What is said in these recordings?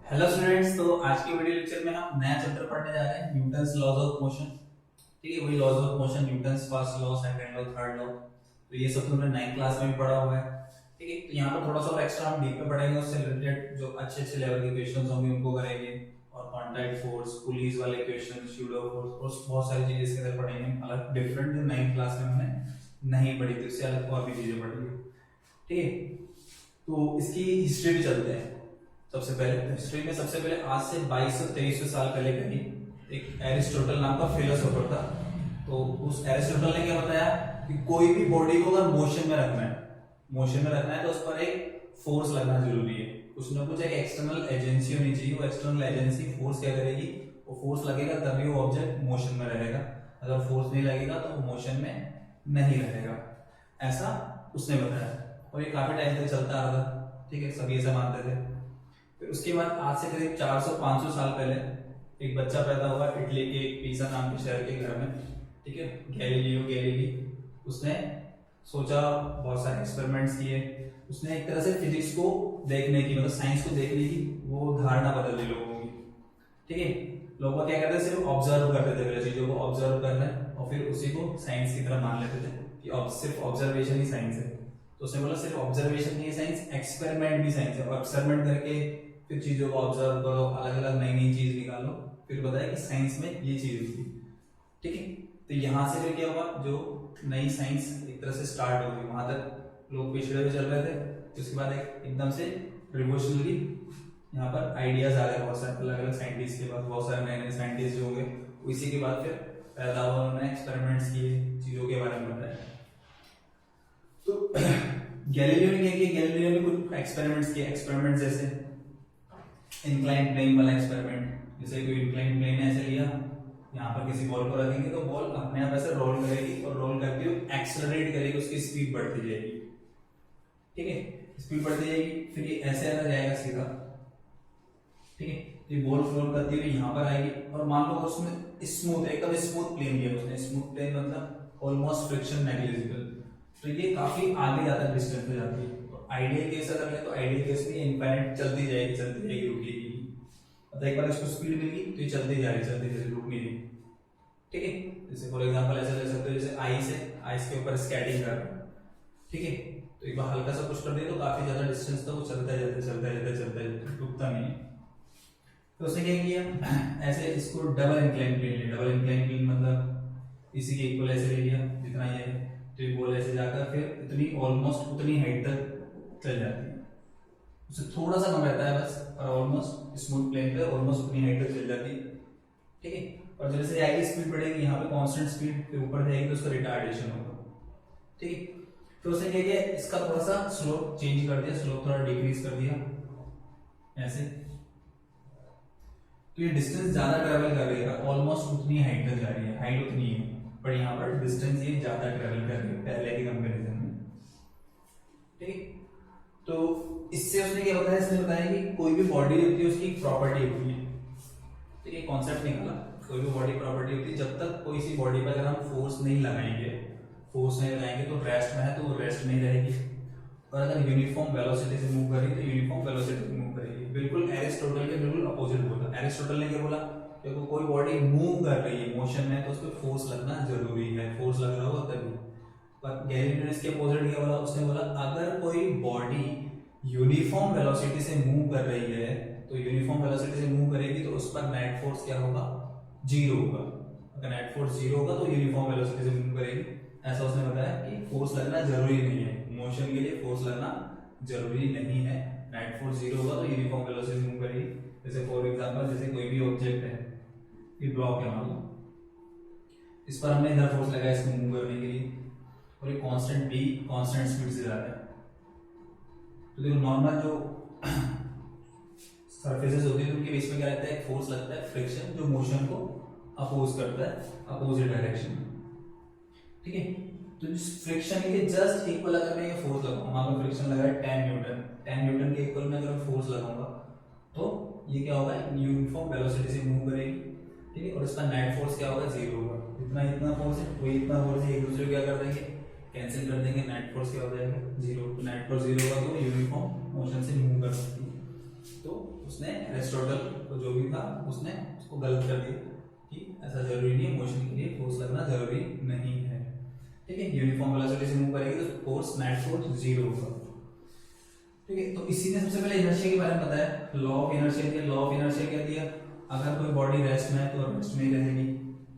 Hello students, तो आज की वीडियो लेक्चर में हम नया चैप्टर पढ़ने जा रहे हैं, न्यूटन्स लॉज ऑफ मोशन। ठीक है, वही laws of motion, Newton's first law, second law, third law. तो ये सब तुमने 9th क्लास में भी पढ़ा हुआ है। ठीक है, तो यहाँ पर थोड़ा सा और एक्स्ट्रा हम डीप में पढ़ेंगे, उससे रिलेटेड जो अच्छे अच्छे लेवल के क्वेश्चंस होंगे उनको करेंगे, और कॉन्टैक्ट फोर्स, पुलीज वाले क्वेश्चन, स्यूडो फोर्स, और बहुत सारी चीजें इसके अंदर पढ़ेंगे अलग, डिफरेंट, जो 9th क्लास में हमने नहीं पढ़ी थी, उससे अलग और भी चीजें पढ़ेंगे। ठीक है, तो इसकी हिस्ट्री भी चलते हैं। सबसे पहले हिस्ट्री में सबसे पहले आज से 2200-2300 साल पहले कहीं एक एरिस्टोटल नाम का फिलोसोफर था। तो उस एरिस्टोटल ने क्या बताया कि कोई भी बॉडी को अगर मोशन में रखना है तो उस पर एक फोर्स लगना जरूरी है। कुछ ना कुछ एक एक्सटर्नल एजेंसी होनी चाहिए। वो एक्सटर्नल एजेंसी फोर्स क्या करेगी, वो फोर्स लगेगा तभी वो ऑब्जेक्ट मोशन में रहेगा। अगर फोर्स नहीं लगेगा तो वो मोशन में नहीं रहेगा, ऐसा उसने बताया। और ये काफी टाइम तक चलता आ रहा था। ठीक है, सभी ऐसा मानते थे। फिर उसके बाद आज से करीब 400-500 साल पहले एक बच्चा पैदा हुआ इटली के एक पीसा नाम के शहर के घर में। ठीक है, गैलीलियो गैलीली। उसने सोचा, बहुत सारे एक्सपेरिमेंट्स किए। उसने एक तरह से फिजिक्स को देखने की, मतलब साइंस को देखने की वो धारणा बदल दी लोगों की। ठीक है, लोग क्या करते थे, सिर्फ ऑब्जर्व करते थे, पहले चीजों को ऑब्जर्व कर रहे हैं और फिर उसी को साइंस की तरह मान लेते थे कि सिर्फ ऑब्जर्वेशन ही साइंस है। तो उसने बोला सिर्फ ऑब्जर्वेशन नहीं है साइंस, एक्सपेरिमेंट भी साइंस है। और एक्सपेरिमेंट करके फिर चीजों को ऑब्जर्व करो, अलग अलग नई नई चीज निकालो, फिर बताया कि साइंस में ये चीज होती है। ठीक है, तो यहां से फिर क्या हुआ, जो नई साइंस एक तरह से स्टार्ट हो गई, वहां तक लोग पिछड़े हुए चल रहे थे। उसके बाद एकदम से रिवोल्यूशनरी यहाँ पर आइडियाज आ गए, बहुत सारे अलग अलग साइंटिस्ट के पास, बहुत सारे नए नए साइंटिस्ट जो होंगे। इसी के बाद फिर पैदा हुआ, उन्होंने एक्सपेरिमेंट्स किए, चीजों के बारे में बताया। तो गैलीलियो ने क्या किया, गैलीलियो ने कुछ एक्सपेरिमेंट्स किए। एक्सपेरिमेंट जैसे इंक्लाइन प्लेन वाला एक्सपेरिमेंट। जैसे कोई इंक्लाइन प्लेन ऐसे लिया, यहाँ पर किसी बॉल को रखेंगे तो बॉल अपने आप ऐसे रोल करेगी, और रोल करके एक्सेलरेट करेगी, उसकी स्पीड बढ़ती जाएगी। ठीक है, स्पीड बढ़ती जाएगी, फिर ये ऐसे आ जाएगा सीधा। ठीक है, ये बॉल रोल करती हुई यहाँ पर आएगी, और मान लो उसमें स्मूथ, एकदम स्मूथ प्लेन दिया उसने। स्मूथ प्लेन मतलब ऑलमोस्ट फ्रिक्शन नेग्लिजिबल। तो ये काफी आगे जाता डिस्टेंस पे जाती है। आइडियल केस अगर ले तो आइडियल केस में इनफाइनाइट चलती जाएगी रुकेगी। मतलब एक बार इसको स्पीड मिली तो ये चलती जा रही रुक नहीं रही। ठीक है, जैसे फॉर एग्जांपल ऐसे ले सकते हो, जैसे आइस के ऊपर स्केटिंग कर रहे हैं। ठीक है, तो एक बार हल्का सा कुछ कर दिया तो काफी ज्यादा डिस्टेंस तक वो चलता जाता रुकता नहीं है। तो उसने क्या किया, ऐसे इसको डबल इंक्लाइन प्लेन लिया। डबल इंक्लाइन प्लेन मतलब इसी के इक्वल ऐसे ले लिया जितना ये है। तो ये बॉल ऐसे जाकर फिर इतनी ऑलमोस्ट उतनी हाइट तक चल जाती है, उससे थोड़ा सा कम रहता है बस, और ऑलमोस्ट स्मूथ प्लेन पे ऑलमोस्ट उतनी हाइट तक चल जाती है। ठीक है, और जैसे आगे स्पीड बढ़ेगी, यहाँ पे कांस्टेंट स्पीड, फिर ऊपर जाएगी तो उसका रिटार्डेशन होगा। ठीक है, तो उसने क्या किया, इसका थोड़ा सा स्लोप चेंज कर दिया, स्लोप थोड़ा डिक्रीज कर दिया ऐसे। तो ये डिस्टेंस ज्यादा ट्रेवल कर रही है, ऑलमोस्ट उतनी हाइट तक जा रही है, हाइट उतनी है, पर यहाँ पर डिस्टेंस ये ज्यादा ट्रेवल कर रही है पहले के कंपैरिजन में। ठीक है, तो इससे उसने क्या बताया, इसने बताया कि कोई भी बॉडी होती है उसकी एक प्रॉपर्टी होती है। ठीक है, कॉन्सेप्ट निकाला, कोई भी बॉडी प्रॉपर्टी होती है, जब तक कोई सी बॉडी पर अगर हम फोर्स नहीं लगाएंगे तो रेस्ट में है तो वो रेस्ट नहीं रहेगी। और अगर यूनिफॉर्म वेलोसिटी से मूव करेगी तो यूनिफॉर्म वेलोसिटी से मूव करेगी। बिल्कुल एरिस्टोटल के बिल्कुल अपोजिट बोला। एरिस्टोटल ने क्या बोला, क्योंकि कोई बॉडी मूव कर रही है, मोशन में, तो उस पर फोर्स लगना जरूरी है, फोर्स लग रहा होगा तभी। पर गैलीलियो ने इसके अपोजिट क्या बोला, उसने बोला अगर कोई बॉडी यूनिफॉर्म वेलोसिटी से मूव कर रही है तो यूनिफॉर्म वेलोसिटी से मूव करेगी तो उस पर नेट फोर्स क्या होगा, जीरो होगा। अगर नेट फोर्स जीरो होगा तो यूनिफॉर्म वेलोसिटी से मूव करेगी। ऐसा उसने बताया कि फोर्स लगना जरूरी नहीं है, मोशन के लिए फोर्स लगना जरूरी नहीं है। नेट फोर्स जीरो होगा तो यूनिफॉर्म वेलोसिटी से मूव करेगी। जैसे फॉर एग्जांपल, जैसे कोई भी ऑब्जेक्ट है, ये ब्लॉक है मान लो, इस पर हमने इधर फोर्स लगाया इसको मूव करने के लिए, और ये कांस्टेंट बी कांस्टेंट स्पीड से जा रहा है। तो देखो नॉर्मल जो सरफेसेस होती है उनके बीच में क्या रहता है, फोर्स लगता है, फ्रिक्शन, जो मोशन को अपोज करता है अपोजिट डायरेक्शन में। ठीक है, तो इस फ्रिक्शन के जस्ट इक्वल अगर मैं ये फोर्स लगाऊंगा, मान लो फ्रिक्शन लगा है 10 न्यूटन के इक्वल में अगर फोर्स लगाऊंगा तो ये क्या होगा, यूनिफॉर्म वेलोसिटी से मूव करेगी। ठीक है, और इसका नेट फोर्स क्या होगा, जीरो होगा। इतना फोर्स है, वही इतना फोर्स है, एक दूसरे को क्या कर देंगे, कैंसिल कर देंगे, नेट फोर्स क्या हो जाएगा, जीरो। तो नेट फोर्स जीरो होगा तो यूनिफॉर्म मोशन से मूव कर सकती है। तो उसने एरिस्टोटल को जो भी था उसने उसको गलत कर दिया कि ऐसा जरूरी नहीं है, मोशन के लिए फोर्स लगना जरूरी नहीं है। ठीक है, यूनिफॉर्म वेलोसिटी से मूव करेगी तो फोर्स नेट फोर्स 0 होगा। ठीक है, तो इसी ने सबसे पहले इनर्शिया के बारे में बताया, लॉ ऑफ इनर्शिया दिया। लॉ ऑफ इनर्शिया क्या दिया, अगर कोई बॉडी रेस्ट में है तो रेस्ट में ही रहेगी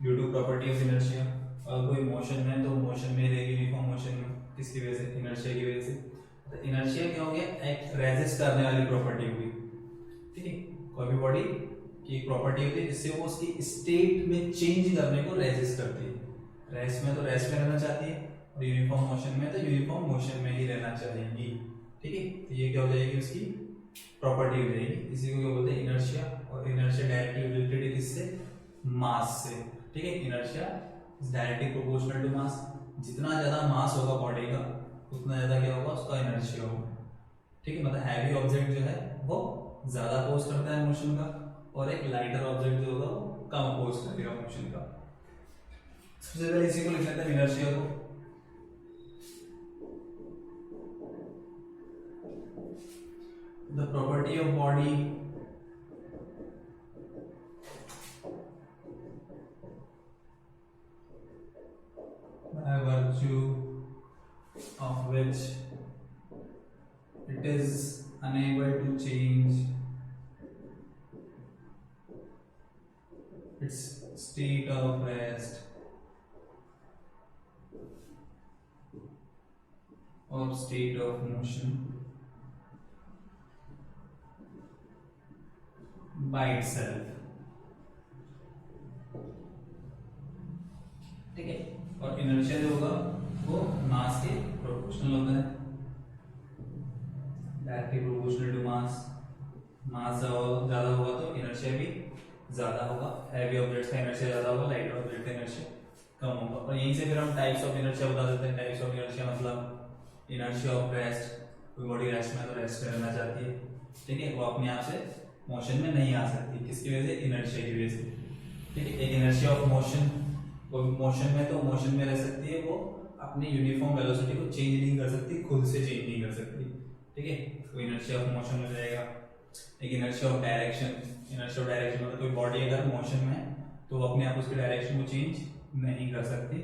due to property of inertia, और कोई मोशन में है तो मोशन में रहेगी यूनिफॉर्म मोशन में। किसकी वजह से, इनर्शिया की वजह से। तो इनर्शिया क्या हो गया, एक रेजिस्ट करने वाली प्रॉपर्टी हुई। ठीक है, कोई भी बॉडी की एक प्रॉपर्टी होती है जिससे वो उसकी स्टेट में चेंज करने को रेजिस्ट करती है। रेस्ट में तो रेस्ट में रहना चाहती है, और यूनिफॉर्म मोशन में तो यूनिफॉर्म मोशन में ही रहना चाहेगी। ठीक है, तो ये क्या हो जाएगी, उसकी प्रॉपर्टी हो जाएगी। इसी को क्या बोलते हैं, इनर्शिया। और इनर्शिया डायरेक्टली रिलेटेड है किससे, मास से। ठीक है, inertia is directly proportional to mass. जितना ज्यादा मास होगा बॉडी का उतना ज्यादा क्या होगा, उसका इनर्शिया होगा। ठीक है, मतलब हैवी ऑब्जेक्ट जो है वो ज्यादा अपोज करता है मोशन का, और एक लाइटर ऑब्जेक्ट जो होगा वो कम अपोज करेगा मोशन का। सबसे पहले इसी को लिख लेते हैं, इनर्शिया को। The property of body by virtue of which it is unable to change its state of rest or state of motion by itself। ठीक है, और इनर्शिया जो होगा वो मास के प्रोपोर्शनल होता है, डायरेक्टली प्रोपोर्शनल टू मास। मास ज्यादा होगा तो इनर्शिया भी ज्यादा होगा। हैवी ऑब्जेक्ट्स का इनर्शिया ज्यादा होगा, लाइटर ऑब्जेक्ट का इनर्शिया कम होगा। और यहीं से फिर हम टाइप्स ऑफ इनर्शिया बता देते हैं। टाइप्स ऑफ इनर्शिया मतलब इनर्शिया ऑफ रेस्ट, कोई बॉडी रेस्ट में तो रेस्ट में रहना चाहती है। ठीक है, वो अपने आप से मोशन में नहीं आ सकती, किसकी वजह से, इनर्शिया की वजह से। ठीक है, एक इनर्शिया ऑफ मोशन, वो मोशन में तो मोशन में रह सकती है, वो अपनी यूनिफॉर्म वेलोसिटी को चेंज नहीं कर सकती, खुद से चेंज नहीं कर सकती। ठीक है, तो इनर्शिया ऑफ मोशन हो जाएगा। एक inertia of direction, inertia of direction मतलब कोई बॉडी अगर मोशन में है तो वो अपने आप उसके डायरेक्शन को चेंज नहीं कर सकती।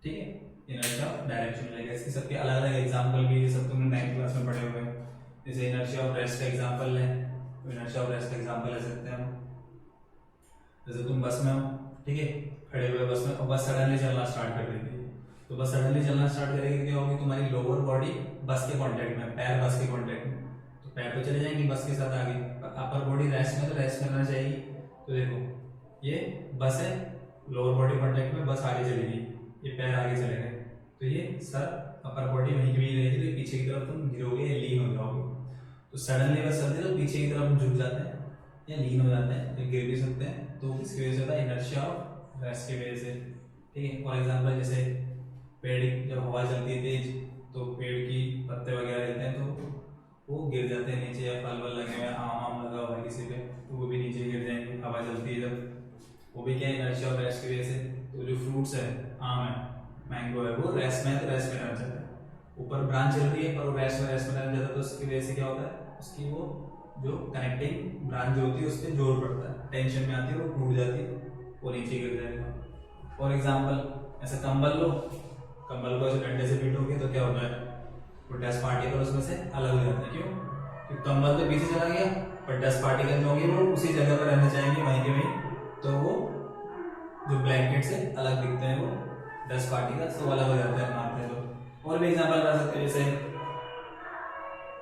ठीक है, इनर्शिया ऑफ डायरेक्शन मिलेगा। इसके सबके अलग अलग एग्जांपल भी, ये सब तुमने 9th क्लास में पढ़े हुए हैं। जैसे इनर्शिया ऑफ रेस्ट का एग्जांपल है, इनर्शिया ऑफ रेस्ट का एग्जांपल ले सकते हैं हम। जैसे तुम बस में हो, ठीक है, खड़े हुए बस में, और बस सडनली चलना स्टार्ट कर देती है, तो बस सडनली चलना स्टार्ट करेगी, क्या होगी, तुम्हारी लोअर बॉडी बस के कांटेक्ट में, पैर बस के कांटेक्ट में, तो पैर तो चले जाएंगे बस के साथ आगे। अपर बॉडी रेस्ट में तो रेस्ट करना चाहिए। तो देखो ये बस है, लोअर बॉडी कांटेक्ट में, बस आगे चलेगी, ये पैर आगे चले गए, तो ये सर अपर बॉडी वहीं की वहीं रहेगी, तो पीछे की तरफ तुम गिरोगे या लीन हो जाओगे। तो सडनली बस चलती है तो पीछे की तरफ हम झुक जाते हैं या लीन हो जाते हैं, या गिर भी सकते हैं। तो किसकी वजह से होता है, इनर्शिया ऑफ रेस्ट की वजह से। ठीक है, फॉर एग्जांपल जैसे पेड़ जब हवा चलती है तेज, तो पेड़ की पत्ते वगैरह रहते हैं तो वो गिर जाते हैं नीचे, या फल वल लगे हुए, आम लगा हुआ है किसी पे तो वो भी नीचे गिर जाएंगे, हवा चलती है जब, वो भी क्या है, इनर्शिया ऑफ रेस्ट की वजह से। तो जो फ्रूट्स है, आम है, मैंगो है, वो रेस्ट में है तो रेस्ट में रहना चाहता है। ऊपर ब्रांच चल रही है पर वो रेस्ट में रहना चाहता है, तो उसकी वजह से क्या होता है, उसकी वो जो कनेक्टिंग ब्रांच जो होती है उस पर जोर पड़ता है, टेंशन में आती है, वो टूट जाती है, वो नीचे गिर जाएगा। फॉर एग्जाम्पल ऐसा कंबल लो, कंबल को ऐसे डंडे से पीटोगे तो क्या होता है, वो डस्ट पार्टिकल उसमें से अलग हो जाते हैं। क्यों, क्योंकि कंबल तो पीछे चला गया, पर डस्ट पार्टिकल जो होंगे वो उसी जगह पर रहना चाहेंगे, वहीं के वहीं, तो वो जो ब्लैंकेट से अलग दिखते हैं, वो डस्ट पार्टिकल तो अलग हो जाते हैं, मारते हैं तो। और भी एग्जाम्पल कर सकते हैं, जैसे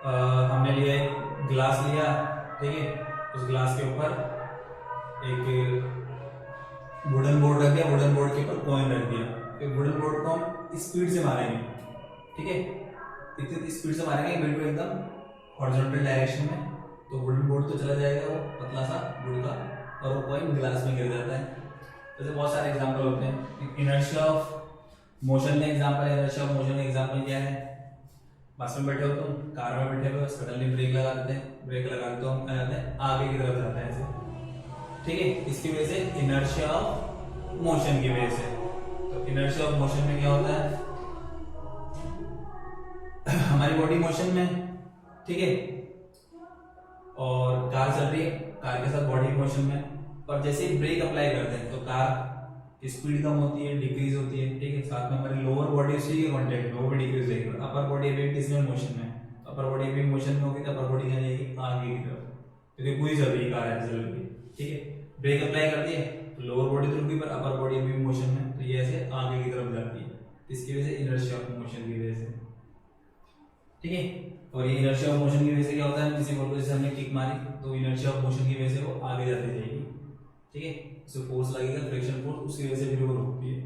हमने लिया एक ग्लास लिया, ठीक है, उस ग्लास के ऊपर एक वुडन बोर्ड रख दिया, वुडन बोर्ड के ऊपर कॉइन रख दिया, फिर वुडन बोर्ड को हम स्पीड से मारेंगे, ठीक है, इतनी स्पीड से मारेंगे बिल्कुल एकदम हॉरिजॉन्टल डायरेक्शन में, तो वुडन बोर्ड तो चला जाएगा वो पतला सा वुड का, और वो कॉइन ग्लास में गिर जाता है। जैसे बहुत सारे एग्जाम्पल होते हैं। इनर्शिया ऑफ मोशन का एग्जाम्पल है, इनर्शिया ऑफ मोशन का एग्जाम्पल क्या है, बस में बैठे हो तुम, कार में बैठे हो, सडनली ब्रेक लगा देते हैं, ब्रेक लगा देते हो, हम क्या करते हैं, आगे की तरफ जाते हैं ऐसे, ठीक है, इसकी वजह से इनर्शिया ऑफ मोशन की वजह से। तो इनर्शिया ऑफ मोशन में क्या होता है, हमारी बॉडी मोशन में, ठीक है, और कार चल रही है, कार के साथ बॉडी मोशन में, और जैसे ही ब्रेक अप्लाई करते हैं तो कार की स्पीड कम होती है, डिक्रीज होती है, ठीक है। साथ में हमारी लोअर बॉडी से कॉन्टेक्ट में वो भी डिक्रीज होगी, अपर बॉडी अभी इसमें मोशन में, अपर बॉडी भी मोशन में होगी तो अपर बॉडी क्या जाएगी आगे की तरफ, क्योंकि पूरी चल रही है, कार ऐसे चल रही है, ठीक है। ब्रेक अप्लाई कर दिए तो लोअर बॉडी तो रुकी पर अपर बॉडी भी मोशन में, तो ये ऐसे आगे की तरफ जाती है, इसकी वजह से इनर्शिया ऑफ मोशन की वजह से, ठीक है। और ये इनर्शिया ऑफ मोशन की वजह से क्या होता है, किसी बॉल को जैसे हमने किक मारी तो इनर्शिया ऑफ मोशन की वजह से वो आगे जाती जाएगी, ठीक है। उससे फोर्स लगेगा, फ्रिक्शन फोर्स, उसकी वजह से फिर वो रुकती है,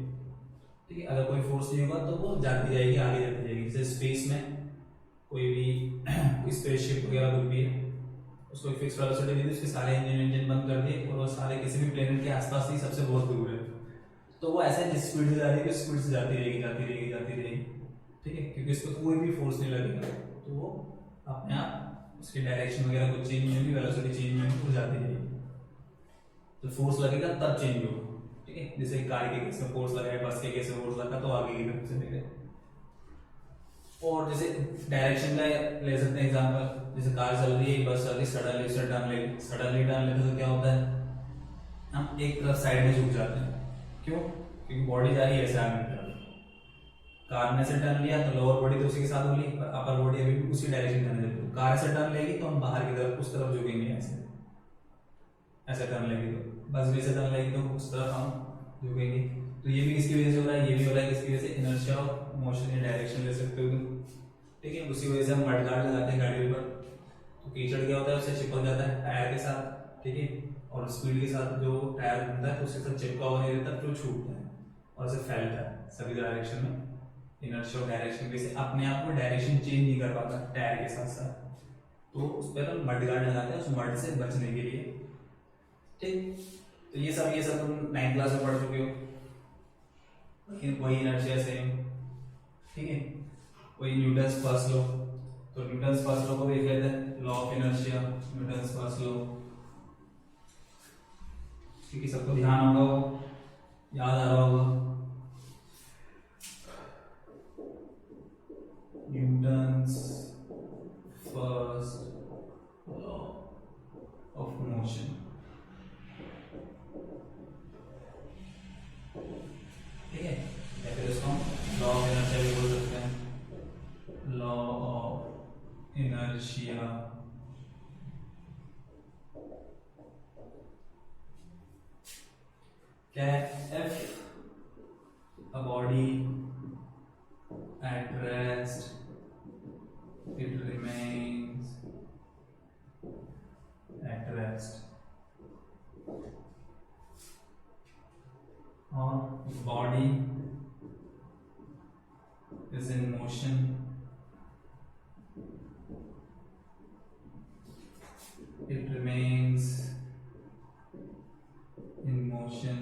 ठीक है। अगर कोई फोर्स नहीं होगा तो वो जाती जाएगी, आगे जाती जाएगी। जैसे स्पेस में कोई भी स्पेसशिप वगैरह कुछ भी है, उसको एक फिक्स वेलोसिटी दी थी, उसके सारे इंजन बंद कर दिए और वो सारे किसी भी प्लेनेट के आसपास ही सबसे बहुत दूर है, तो वो ऐसे जिस स्पीड से जा रही है उस स्पीड से जाती रहेगी, जाती रहेगी, जाती रहेगी, ठीक है। क्योंकि इसको कोई भी फोर्स नहीं लगेगा, तो वो अपने आप उसकी डायरेक्शन वगैरह कुछ चेंज नहीं होगी, वेलोसिटी चेंज नहीं होगी, वो जाती रहेगी। तो फोर्स लगेगा तब चेंज होगा, ठीक है। जैसे कार के केस में फोर्स लगा, बस के केस में फोर्स लगा तो आगे की तरफ चलेगा। और जैसे डायरेक्शन का ले सकते हैं एग्जांपल, जैसे कार चल रही है, बस चल रही, सडनली उसे टर्न ले, सडनली टर्न लेते तो क्या होता है, हम एक तरफ साइड में झुक जाते हैं, क्यों, क्योंकि बॉडी जा रही है ऐसे आगे की तरफ। कार ने से टर्न लिया तो लोअर बॉडी तो उसी के साथ होगी, पर अपर बॉडी अभी भी उसी डायरेक्शन में जाएगी। तो कार से टर्न लेगी तो हम बाहर की तरफ उस तरफ झुकेंगे, ऐसे ऐसे टर्न लेगी, तो बस भी से टर्न लेगी तो उस तरफ हम झुकेंगे। तो ये भी किसकी वजह से हो रहा है, ये भी हो रहा है किसकी वजह से, इनर्शिया ऑफ मोशन या डायरेक्शन ले सकते हो, ठीक है। उसी वजह से हम मड गार्ड लगाते हैं गाड़ी पर, तो कीचड़ क्या होता है उससे चिपक जाता है टायर के साथ, ठीक है। और स्पीड के साथ जो टायर घूमता है तो उसके साथ चिपका हुआ नहीं रहता, फिर छूटता है और उसे फैलता है सभी डायरेक्शन में। इनर्शिया ऑफ डायरेक्शन की वजह से अपने आप को डायरेक्शन चेंज नहीं कर पाता टायर के साथ साथ, तो उस पर हम मड गार्ड लगाते हैं उस मड से बचने के लिए, ठीक। तो ये सब तुम 9th क्लास में पढ़ चुके हो, लेकिन वही इनर्शिया सेम, ठीक है। वही न्यूटन्स फर्स्ट लॉ, तो न्यूटन्स फर्स्ट लॉ को देख लेते हैं, law of inertia, Newton's first law, ठीक है। सबको ध्यान होगा, वो याद आ रहा होगा, Newton's first law of motion, ठीक है। या फिर इसको लॉ ऑफ इनर्शिया भी बोल सकते हैं, लॉ ऑफ इनर्शिया, क्या है, if a body at rest it remains at rest, or body is in motion it remains in motion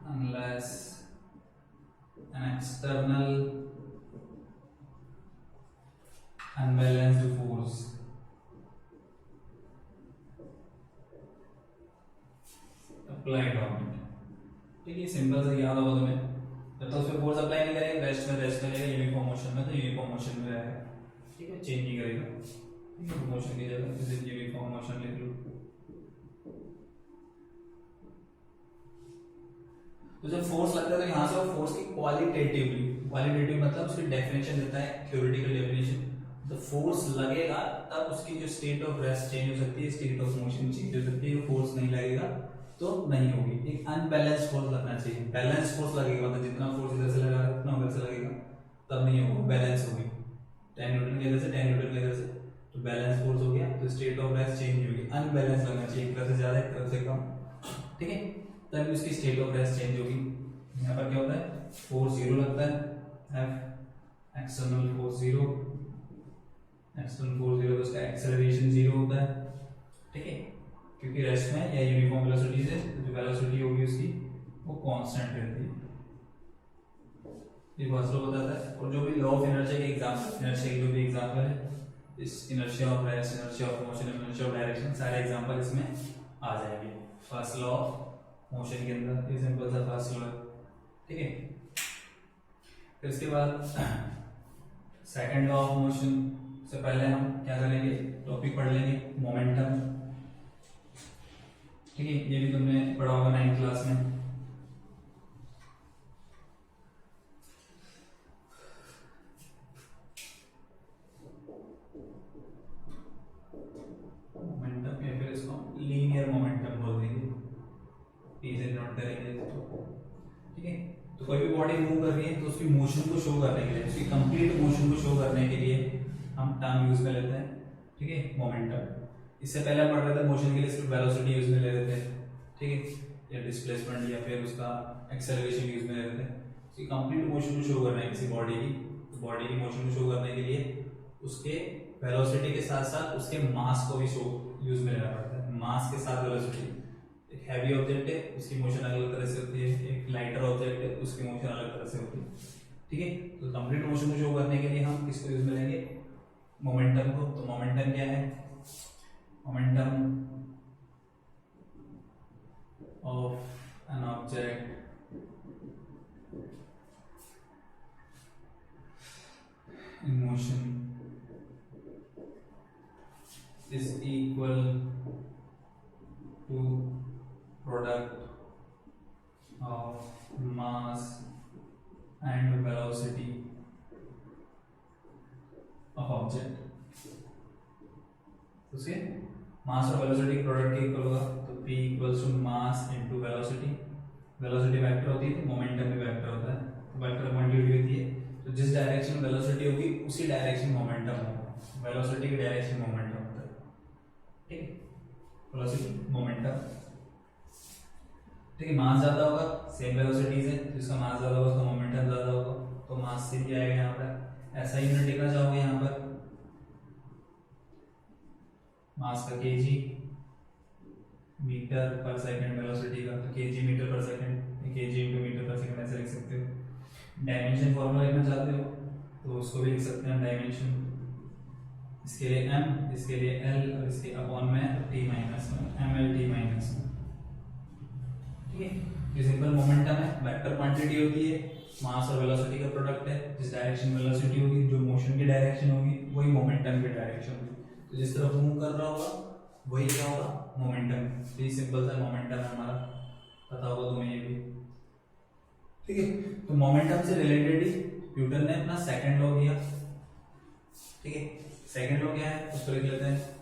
unless an external unbalanced force applied on it, ठीक है। Simple से याद होगा तुम्हें, जब तक उस पर फोर्स अप्लाई नहीं करेंगे रेस्ट में रहेगा, यूनिफॉर्म मोशन में तो यूनिफॉर्म मोशन में रहेगा, ठीक है, चेंज नहीं करेगा, ठीक है। मोशन की जगह जैसे यूनिफॉर्म मोशन लिख लो। तो जब फोर्स लगता है तो यहाँ से वो फोर्स की क्वालिटेटिव मतलब उसकी डेफिनेशन देता है, थ्योरेटिकल डेफिनेशन। तो फोर्स लगेगा तब उसकी जो स्टेट ऑफ रेस्ट चेंज हो सकती है, स्टेट ऑफ मोशन चेंज हो सकती है। फोर्स नहीं लगेगा तो नहीं होगी। एक अनबैलेंस फोर्स लगना चाहिए, बैलेंस फोर्स लगेगा मतलब जितना फोर्स इधर से लगा उतना उधर से लगेगा, तब नहीं होगा, बैलेंस होगी। 10 न्यूटन के इधर से 10 न्यूटन के इधर से, तो बैलेंस फोर्स हो गया, तो स्टेट ऑफ रेस्ट चेंज होगी। अनबैलेंस लगना चाहिए, एक तरफ से ज्यादा एक तरफ से कम, ठीक है, तब उसकी स्टेट ऑफ रेस्ट चेंज होगी। यहाँ पर क्या होता है, फोर्स 0 लगता है, F external force 0, external force 0 तो उसका एक्सेलरेशन 0 होता है, ठीक है, क्योंकि रेस्ट में या यूनिफॉर्म वेलोसिटी से जो वेलोसिटी होगी उसकी वो कांस्टेंट रहती है। ये फर्स्ट लॉ बताता है। और जो भी लॉ ऑफ इनर्शिया के एग्जांपल, इनर्शिया के जो भी एग्जांपल है, इस inertia of rest, inertia of motion, inertia of direction, सारे एग्जांपल इसमें आ जाएंगे फर्स्ट लॉ ऑफ मोशन के अंदर। ये सिंपल सा फर्स्ट लॉ है, ठीक है। फिर इसके बाद सेकंड लॉ ऑफ मोशन से पहले हम क्या करेंगे, टॉपिक पढ़ लेंगे मोमेंटम। ठीक है, ये भी तुमने पढ़ा होगा 9th क्लास में। मोमेंटम या फिर इसको लीनियर मोमेंटम बोल देंगे, इसे नोट करेंगे इसको। ठीक है, तो कोई भी बॉडी मूव कर रही है तो उसकी मोशन को शो करने के लिए, उसकी कंप्लीट मोशन को शो करने के लिए हम टर्म यूज कर लेते हैं। ठीक है, मोमेंटम। इससे पहले हम पढ़ रहे थे मोशन के लिए सिर्फ वेलोसिटी यूज में ले रहे थे। ठीक है, या डिस्प्लेसमेंट या फिर उसका एक्सेलरेशन यूज में ले रहे थे। उसकी कंप्लीट मोशन को शो करना है किसी बॉडी की, तो बॉडी की मोशन को शो करने के लिए उसके वेलोसिटी के साथ साथ उसके मास को भी शो यूज में लेना पड़ता है। मास के साथ वेलोसिटी, एक हैवी ऑब्जेक्ट है उसकी मोशन अलग तरह से होती है, एक लाइटर ऑब्जेक्ट है उसकी मोशन अलग तरह से होती है। ठीक है, तो कंप्लीट मोशन को शो करने के लिए हम किसको यूज में लेंगे, मोमेंटम को। तो मोमेंटम क्या है, momentum of an object in motion is equal to product of mass and velocity of object। तो उसके मास और वेलोसिटी के प्रोडक्ट के इक्वल होगा, तो p equals to mass into velocity. Velocity vector होती है तो मोमेंटम भी वेक्टर होता है, तो वेक्टर क्वांटिटी होती है, तो जिस डायरेक्शन में वेलोसिटी होगी उसी डायरेक्शन मोमेंटम होगा। वेलोसिटी की डायरेक्शन मोमेंटम होता है। ठीक है, वेलोसिटी मोमेंटम। ठीक है, मास ज्यादा होगा, सेम वेलोसिटी से, जिसका मास ज्यादा होगा उसका मोमेंटम ज्यादा होगा, तो मास से भी आएगा यहाँ पर। ऐसा यूनिट लिखना चाहोगे यहाँ पर, मास का केजी, मीटर पर सेकंड वेलोसिटी का तो केजी मीटर पर सेकंड, केजी इनटू मीटर पर सेकंड ऐसे लिख सकते हो। डायमेंशन फॉर्मूला लिखना चाहते हो तो उसको भी लिख सकते हैं डायमेंशन, इसके लिए m, इसके लिए l और इसके अपॉन में t माइनस में ml t माइनस में। ठीक है, ये सिंपल मोमेंटम है, वेक्टर क्वांटिटी होती है, मास और वेलोसिटी का प्रोडक्ट है। जिस डायरेक्शन में वेलोसिटी होगी, जो मोशन की डायरेक्शन होगी, वही मोमेंटम की डायरेक्शन होगी। तो जिस तरफ मूव कर रहा होगा वही क्या होगा, मोमेंटम। तो ये सिंपल सा मोमेंटम है हमारा, पता होगा तुम्हें ये भी। ठीक है, तो मोमेंटम से रिलेटेड ही न्यूटन ने अपना सेकंड लॉ दिया। ठीक है, सेकंड लॉ क्या है उसको लिख लेते हैं।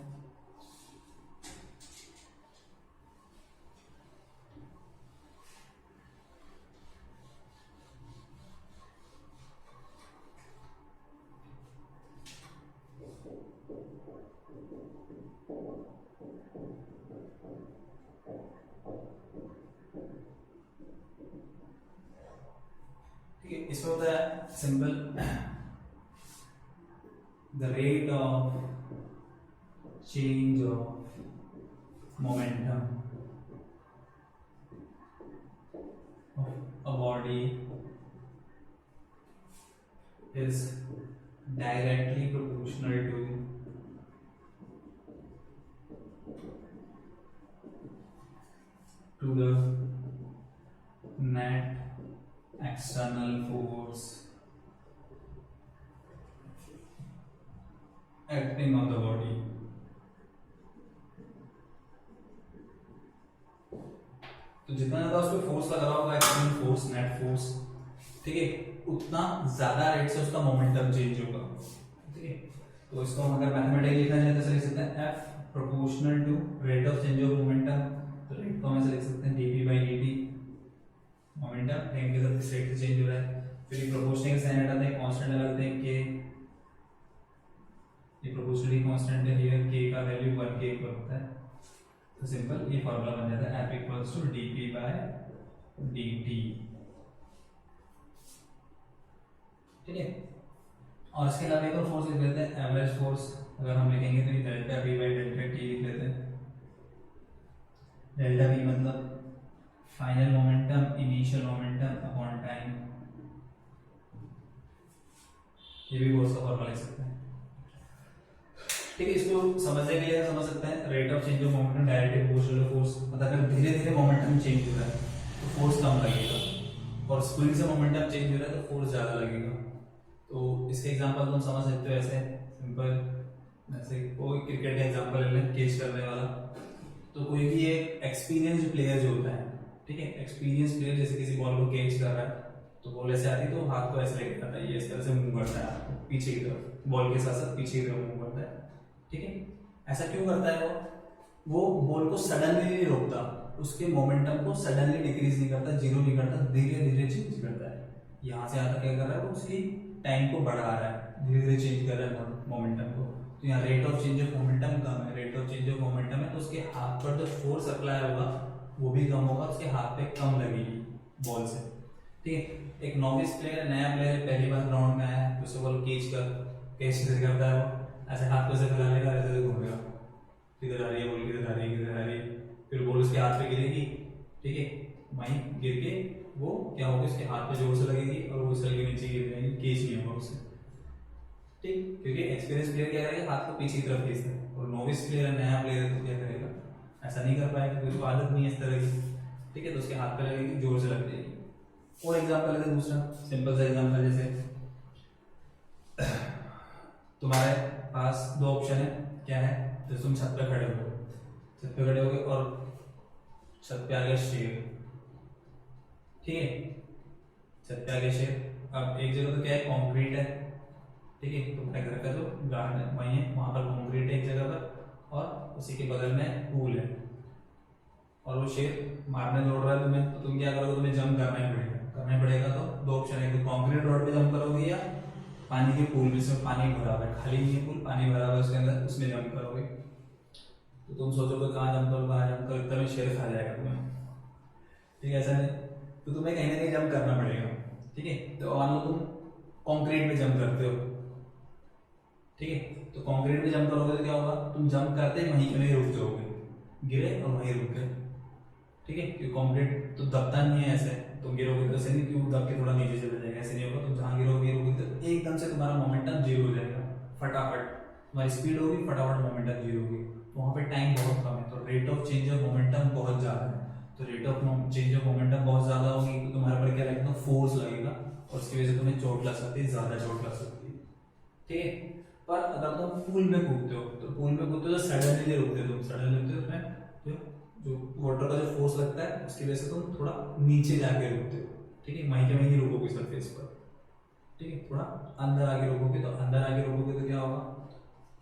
इसमें होता है simple, the rate of change of momentum of a body is directly proportional to the net external force acting on the body। तो जितना ज्यादा उस पर फोर्स लग रहा होगा, एक्सटर्नल फोर्स, नेट फोर्स, ठीक है, उतना ज्यादा रेट से उसका मोमेंटम चेंज होगा। ठीक है, तो इसको हम अगर मैथमेटिकली लिखना चाहते हैं तो लिख सकते हैं F proportional to rate of change of momentum. तो रेट को हम ऐसे लिख सकते हैं dp/dt, मोमेंटम टाइम के साथ किस रेट से चेंज हो रहा है। फिर ये प्रोपोर्शनल के साइन हटाते हैं, कांस्टेंट लगाते हैं k, ये प्रोपोर्शनली कांस्टेंट है, हियर k का वैल्यू 1 के इक्वल होता है। तो सिंपल ये फार्मूला बन जाता है F इक्वल्स टू dp/dt। ठीक है, और इसके अलावा एक और फोर्स लिख लेते हैं, एवरेज फोर्स। अगर हम लिखेंगे तो ये डेल्टा p/डेल्टा t लिख लेते हैं। डेल्टा p मतलब final momentum, initial momentum upon time. ये भी फोर्स का फॉर्मूला लिख सकते हैं। ठीक है, इसको समझने के लिए समझ सकते हैं rate of change of momentum directly proportional to force. मतलब अगर धीरे धीरे मोमेंटम चेंज हो रहा है तो फोर्स कम लगेगा, और स्प्रिंग से मोमेंटम चेंज हो रहा है तो फोर्स ज़्यादा लगेगा। तो इसके एग्जांपल तुम समझ सकते हो ऐसे सिंपल, जैसे कोई क्रिकेट का एग्जांपल ले लें, कैच करने वाला। तो कोई भी एक एक्सपीरियंस्ड प्लेयर जो होता है, ठीक है, एक्सपीरियंस प्लेयर जैसे किसी बॉल को कैच कर रहा है तो बॉल ऐसे आती है तो हाथ को ऐसे लेके आता है, ये इस तरह से मूव करता है पीछे की तरफ, बॉल के साथ साथ पीछे की तरफ मूव करता है, ठीक है। ऐसा क्यों करता है वो बॉल को सडनली नहीं रोकता, उसके मोमेंटम को सडनली डिक्रीज नहीं करता, जीरो नहीं करता, धीरे धीरे चेंज करता है। यहाँ से आता क्या कर रहा है वो, उसकी टाइम को बढ़ा रहा है, धीरे धीरे चेंज कर रहा है मोमेंटम को। तो यहाँ rate of change of momentum कम है, rate of change of momentum है तो उसके हाथ पर जो फोर्स अप्लाई होगा वो भी कम होगा, उसके हाथ पे कम लगेगी बॉल से, ठीक है। एक नॉविस प्लेयर, नया प्लेयर पहली बार ग्राउंड में आया है, उससे बॉल कैच कैसे करता है वो, ऐसे हाथ को ऐसे फैला लेगा, ऐसे घूमेगा, किधर आ रही है बॉल, किधर आ रही है, किधर आ रही है, फिर बॉल उसके हाथ पे गिरेगी, ठीक है, वहीं गिर के वो क्या होगा, इसके हाथ पे जोर से लगेगी और वो उछल के नीचे गिर जाएगी, कैच नहीं होगा उससे, ठीक। क्योंकि एक्सपीरियंस प्लेयर क्या करेगा, हाथ को पीछे की तरफ खींचता है, और नोविस प्लेयर है, नया प्लेयर है तो क्या करेगा, ऐसा नहीं कर पाएगा क्योंकि उसको आदत नहीं है इस तरह की, ठीक है। तो उसके हाथ पे लगेगी, जोर से लग जाएगी। और एग्जांपल लेते हैं दूसरा सिंपल सा एग्जांपल, जैसे तुम्हारे पास दो ऑप्शन है, क्या है, जैसे तुम छत पे खड़े हो, छत पे खड़े होगे और छत पे आ गया शेर, ठीक है, छत पे आ गया शेर। अब एक जगह तो क्या है, कंक्रीट है, ठीक है, तुम्हारे घर का जो गार्डन है वहीं है, वहां पर कंक्रीट है एक जगह पर, और उसी के बगल में पूल है, और वो शेर मारने दौड़ रहा है तुम्हें, तो तुम क्या करोगे, तुम्हें जंप करना ही पड़ेगा। तो दो ऑप्शन है, तो कंक्रीट रोड पे जंप करोगे या पानी के पूल में, जिसमें पानी भरा हुआ है, खाली नहीं है पूल, पानी भरा हुआ है उसके अंदर, उसमें जंप करोगे। तो तुम सोचोगे कहाँ जंप करो, कहाँ जंप करो, इतना में शेर खा जाएगा तुम्हें, ठीक है, ऐसा नहीं, तो तुम्हें कहीं ना कहीं जंप करना पड़ेगा, ठीक है। तो मान लो तुम कंक्रीट में जंप करते हो, ठीक है, तो कंक्रीट में जंप करोगे तो क्या होगा, तुम जंप करते ही वहीं पे रुक जाओगे, गिरे और वहीं रुक गए, ठीक है, क्योंकि कंक्रीट तो दबता नहीं है, ऐसे तुम गिरोगे तो ऐसे नहीं क्यों दब के थोड़ा नीचे चले जाएगा, ऐसे नहीं होगा, तुम जहाँ गिरोगे तो एकदम से तुम्हारा मोमेंटम जीरो हो जाएगा, फटाफट तुम्हारी स्पीड होगी, फटाफट मोमेंटम जीरो होगी, तो वहाँ पे टाइम बहुत कम है, तो rate of change of momentum बहुत ज़्यादा है। तो rate of change of momentum बहुत ज़्यादा होगी तो तुम्हारे पर क्या लगेगा, फोर्स लगेगा, और उसकी वजह से तुम्हें चोट लग सकती है, ज़्यादा चोट लग सकती है, ठीक है। पर अगर तुम पूल में कूदते हो, तो पूल में कूदते हो तो सडनली रुकते हो, तुम सडनली रुकते हो, तुम्हें जो वाटर का जो फोर्स लगता है उसकी वजह से तुम थोड़ा नीचे जाके रुकते हो, ठीक है, वहीं के वहीं रुकोगे सरफेस पर, ठीक है, थोड़ा अंदर आगे रुकोगे, तो अंदर आगे रुकोगे तो क्या होगा,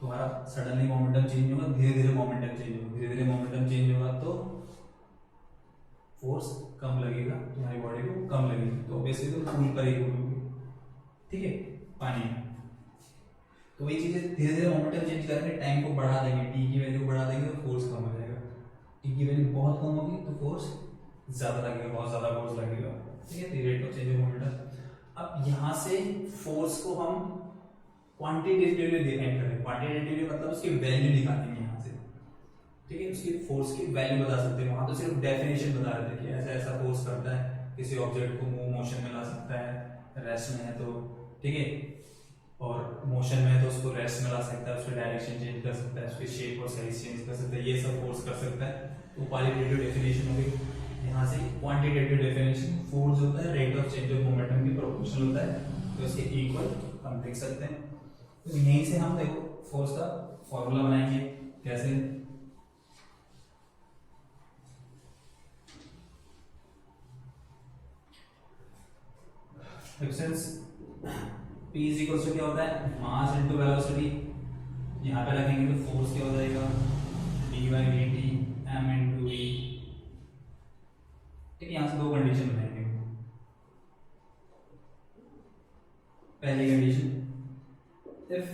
तुम्हारा सडनली मोमेंटम चेंज होगा, धीरे धीरे मोमेंटम चेंज होगा, धीरे धीरे मोमेंटम चेंज होगा तो फोर्स कम लगेगा, तुम्हारी बॉडी को कम लगेगी, तो ऑब्वियसली तुम पूल पर ही कूदोगे, ठीक है, पानी में। तो वही चीजें धीरे धीरे मोमेंटम चेंज करके टाइम को बढ़ा देंगे, टी की वैल्यू बढ़ा देंगे तो फोर्स कम हो जाएगा, टी की वैल्यू बहुत कम होगी तो फोर्स ज्यादा लगेगा, बहुत ज्यादा फोर्स लगेगा, ठीक है, rate of change of momentum. अब यहाँ से फोर्स को हम क्वांटिटेटिवली डिफाइन करें, क्वांटिटेटिवली मतलब उसकी वैल्यू निकालेंगे यहाँ से, ठीक है, उसकी फोर्स की वैल्यू बता सकते हैं, वहां तो सिर्फ डेफिनेशन बता रहे थे कि ऐसा ऐसा फोर्स करता है, किसी ऑब्जेक्ट को मूव मोशन में ला सकता है, रेस्ट में है तो, ठीक है, और मोशन में है तो उसको रेस्ट में ला सकता है, उसकी डायरेक्शन चेंज कर सकता है, उसकी शेप और साइज चेंज कर सकता है, ये सब फोर्स कर सकता है। तो क्वालिटेटिव डेफिनेशन हो गई। यहाँ से क्वांटिटेटिव डेफिनेशन, फोर्स होता है rate of change of momentum की प्रोपोर्शनल होता है, तो इसके इक्वल हम देख सकते हैं। तो यहीं से हम देखो फोर्स का फॉर्मूला बनाएंगे, कैसे, distance P is equal to क्या होता है, मास इनटू वेलोसिटी, यहाँ पे रखेंगे तो फोर्स क्या हो जाएगा, dy/dt m इनटू v, ठीक है। यहाँ से दो कंडीशन बनाएंगे, पहली condition, if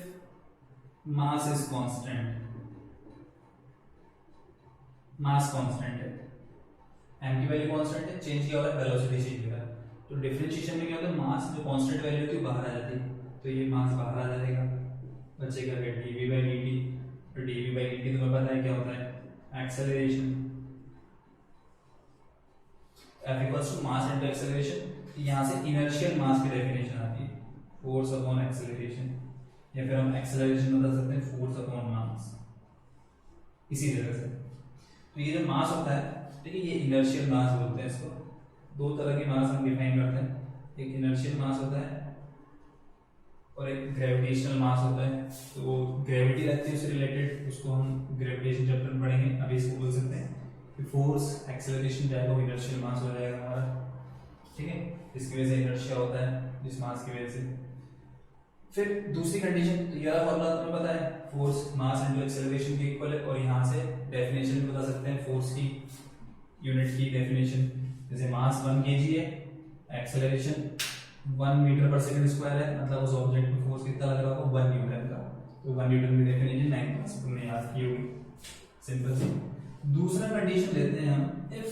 mass is constant, mass constant है, m की वैल्यू कांस्टेंट है, चेंज क्या हो रहा है, वेलोसिटी चेंज हो रहा है, तो डिफरेंशिएशन में क्या होता है, मास जो कांस्टेंट वैल्यू होती है बाहर आ जाती है, तो ये मास बाहर आ जाएगा, बचेगा क्या, dv/dt, तो dv/dt तुम्हें पता है क्या होता है, acceleration, F equals to mass into acceleration. यहाँ से इनर्शियल मास की डेफिनेशन आती है, फोर्स अपॉन एक्सेलरेशन, या फिर हम एक्सेलरेशन बता सकते हैं फोर्स अपॉन मास, इसी तरह से। तो ये जो मास होता है, ठीक है, ये इनर्शियल मास बोलते हैं इसको, दो तरह की मास हम डिफाइन करते हैं, एक इनर्शियल मास होता है और एक ग्रेविटेशनल मास होता है। तो वो ग्रेविटी लगती है उससे रिलेटेड, उसको हम ग्रेविटेशन चैप्टर में पढ़ेंगे। अभी इसको बोल सकते हैं कि फोर्स एक्सेलरेशन जाएगा वो इनर्शियल मास हो जाएगा हमारा, ठीक है, इसकी वजह से इनर्शिया होता है जिस मास की वजह से। फिर दूसरी कंडीशन, तो यह फॉर्मूला तुम्हें पता है, फोर्स मास इनटू एक्सेलरेशन के इक्वल है, और यहाँ से डेफिनेशन भी बता सकते हैं फोर्स की, यूनिट की डेफिनेशन। जैसे मास 1 kg है, एक्सेलरेशन 1 मीटर पर सेकंड स्क्वायर है, मतलब उस ऑब्जेक्ट पे फोर्स कितना लग रहा होगा 1 न्यूटन का। तो 1 न्यूटन की डेफिनेशन 9 क्लास में तुमने याद की होगी, सिंपल सी। दूसरा कंडीशन लेते हैं हम, इफ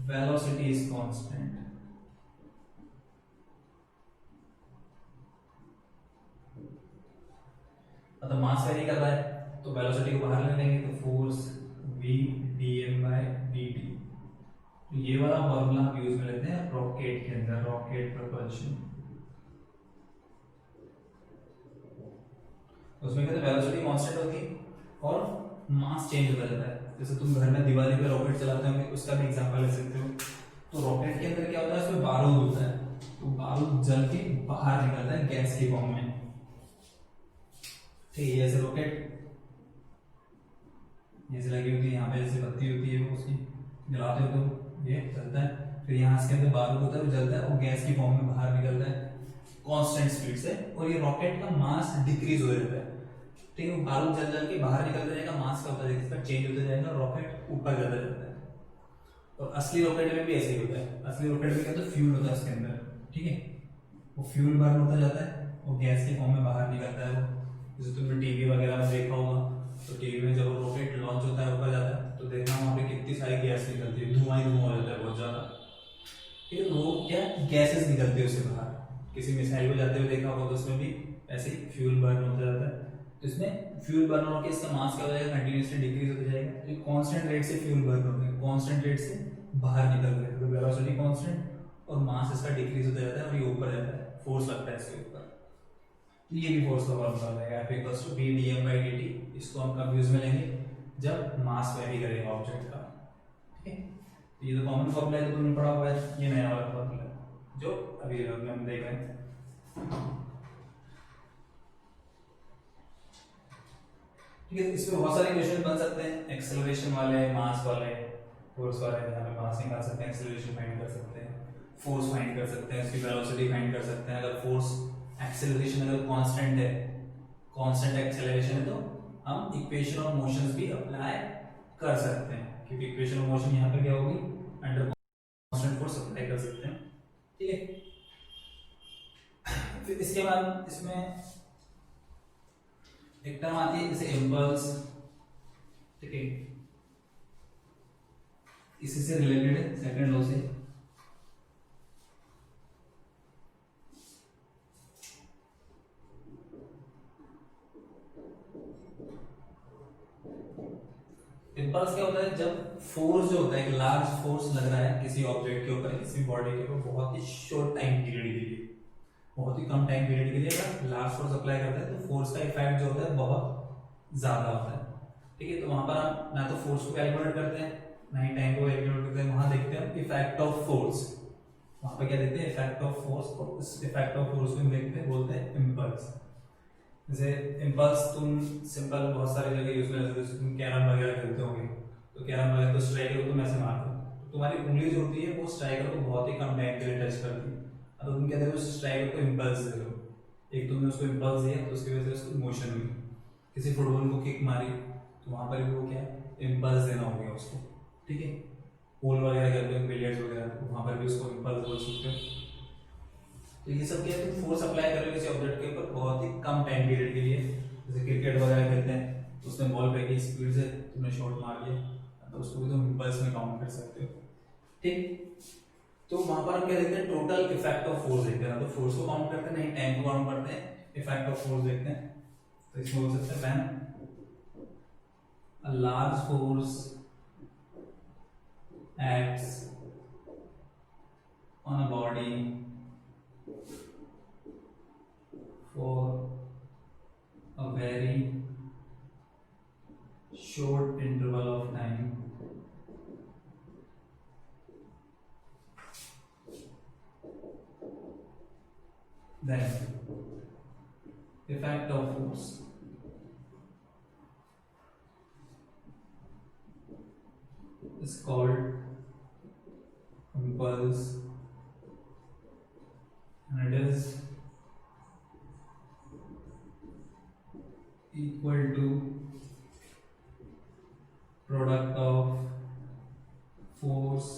वेलोसिटी इज कांस्टेंट। मतलब मास वेरी कर रहा है तो वेलोसिटी को बाहर ले लेंगे, तो फोर्स v dm/dt। तो ये वाला फॉर्मूला हम यूज में लेते हैं रॉकेट के अंदर, रॉकेट प्रोपल्शन। उसमें कहते हैं वेलोसिटी कांस्टेंट होती है और मास चेंज होता जाता है। जैसे तुम घर में दिवाली पे रॉकेट चलाते होंगे, उसका भी एग्जांपल ले सकते हो। तो रॉकेट के अंदर क्या होता है, उसमें बारूद होता है, तो बारूद जल के बाहर निकलता है गैस के फॉर्म में, ठीक है। जैसे रॉकेट जैसे लगी होती है यहाँ पे, जैसे बत्ती होती है वो, उसकी जलाते हो तो ये जलता है, फिर यहाँ इसके अंदर बारूद होता है वो जलता है और गैस की फॉर्म में बाहर निकलता है कांस्टेंट स्पीड से, और ये रॉकेट का मास डिक्रीज हो जाता है, ठीक है। बारूद जल जल के बाहर निकलता जाएगा, मास का होता जाएगा, इसका चेंज होता जाएगा, रॉकेट ऊपर जाता जाता है। और असली रॉकेट में भी ऐसे ही होता है। असली रॉकेट में क्या होता है, फ्यूल होता है उसके अंदर, ठीक है, वो फ्यूल बर्न होता जाता है और गैस के फॉर्म में बाहर निकलता है वो। जैसे तुमने टीवी वगैरह में देखा होगा, तो टीवी में जब रॉकेट लॉन्च होता है ऊपर जाता है तो देखना वहाँ पे कितनी सारी गैस निकलती है, धुआं ही धुआं हो जाता है बहुत ज्यादा, ठीक है। तो वो क्या गैसेस निकलती है उससे बाहर। किसी मिसाइल को जाते हुए देखा होगा तो उसमें भी ऐसे ही फ्यूल बर्न होता जाता है। तो इसमें फ्यूल बर्न होकर इसका मास क्या हो जाएगा, कंटिन्यूसली डिक्रीज होता जाएगा। तो ये कांस्टेंट रेट से फ्यूल बर्न होता है, कांस्टेंट रेट से बाहर निकल रहा है, तो वेलोसिटी कांस्टेंट और मास इसका डिक्रीज होता जाता है और ये ऊपर जाता है, फोर्स लगता है इसके ऊपर। तो ये भी फोर्स का फॉर्मूला हो जाएगा, F equals to v dm/dt। इसको हम कब यूज में लेंगे, जब मास वेरी करेगा ऑब्जेक्ट का, ठीक है। तो ये तो कॉमन फॉर्मूला है, तो तुमने पढ़ा हुआ है, ये नया वाला फॉर्मूला जो अभी हम देख रहे हैं। ठीक है, इसमें बहुत सारे क्वेश्चन बन सकते हैं, एक्सेलरेशन वाले, मास वाले, फोर्स वाले। यहाँ पे मास निकाल सकते हैं, एक्सेलरेशन फाइंड कर सकते हैं, फोर्स फाइंड कर सकते हैं, उसकी वेलोसिटी फाइंड कर सकते हैं। अगर फोर्स एक्सेलरेशन अगर कांस्टेंट है, कांस्टेंट एक्सेलरेशन है, तो हम इक्वेशन ऑफ मोशंस भी अप्लाई कर सकते हैं, क्योंकि इक्वेशन ऑफ मोशन यहाँ पे क्या होगी, अंडर कांस्टेंट फोर्स अप्लाई कर सकते हैं, ठीक है। फिर इसके बाद इसमें एक टर्म आती है जैसे इम्पल्स, ठीक है, इसी से रिलेटेड है सेकंड लॉ से। इम्पल्स क्या होता है, जब फोर्स जो होता है, एक लार्ज फोर्स लग रहा है किसी ऑब्जेक्ट के ऊपर, किसी बॉडी के ऊपर, बहुत ही शॉर्ट टाइम पीरियड के लिए, बहुत ही कम टाइम पीरियड के लिए अगर लार्ज फोर्स अप्लाई करते हैं तो फोर्स का इफेक्ट जो होता है बहुत ज्यादा होता है, ठीक है। तो वहां पर हम ना तो फोर्स को कैलकुलेट करते हैं, ना ही टाइम को कैलकुलेट करते हैं, वहां देखते हैं इफेक्ट ऑफ फोर्स। वहां पर क्या देखते हैं, इफेक्ट ऑफ फोर्स, और इस इफेक्ट ऑफ फोर्स को हम देखते हैं, बोलते हैं इम्पल्स। जैसे इम्पल्स तुम सिंपल बहुत सारी जगह यूज कर सकते हो, तुम कैरम वगैरह खेलते होगे, तो कैरम वगैरह तो स्ट्राइकर को तुम ऐसे मारते हो, तो तुम्हारी उंगली जो होती है वो स्ट्राइकर को बहुत ही कम टाइम के लिए टच करती है, तो तुम क्या दे रहे हो, स्ट्राइकर को इम्पल्स दे रहे हो। एक तुमने उसको इम्पल्स दिया तो उसकी वजह से उसको मोशन हुई। किसी फुटबॉल को किक मारी तो वहां पर भी वो क्या इम्पल्स देना हो गया उसको, ठीक है। पूल वगैरह खेलते हो, बिलियर्ड्स वगैरह, तो वहां पर भी उसको इम्पल्स बोल सकते हो। तो ये सब क्या है, तुम फोर्स अप्लाई कर रहे हो किसी ऑब्जेक्ट के ऊपर बहुत ही कम टाइम पीरियड के लिए। जैसे क्रिकेट वगैरह खेलते हैं, तो उसने बॉल फेंकी, स्पीड से तुमने शॉट मार दिया, तो उसको भी तुम इम्पल्स में काउंट कर सकते हो, ठीक। तो वहां पर हम क्या देखते हैं, टोटल इफेक्ट ऑफ फोर्स देखते हैं, ना तो फोर्स को काउंट करते हैं, नहीं टाइम को काउंट करते हैं, इफेक्ट ऑफ फोर्स देखते हैं। तो इसमें हो सकता है when a large force acts on a body for a very short interval of time, then effect of force is called impulse, and it is equal to product of force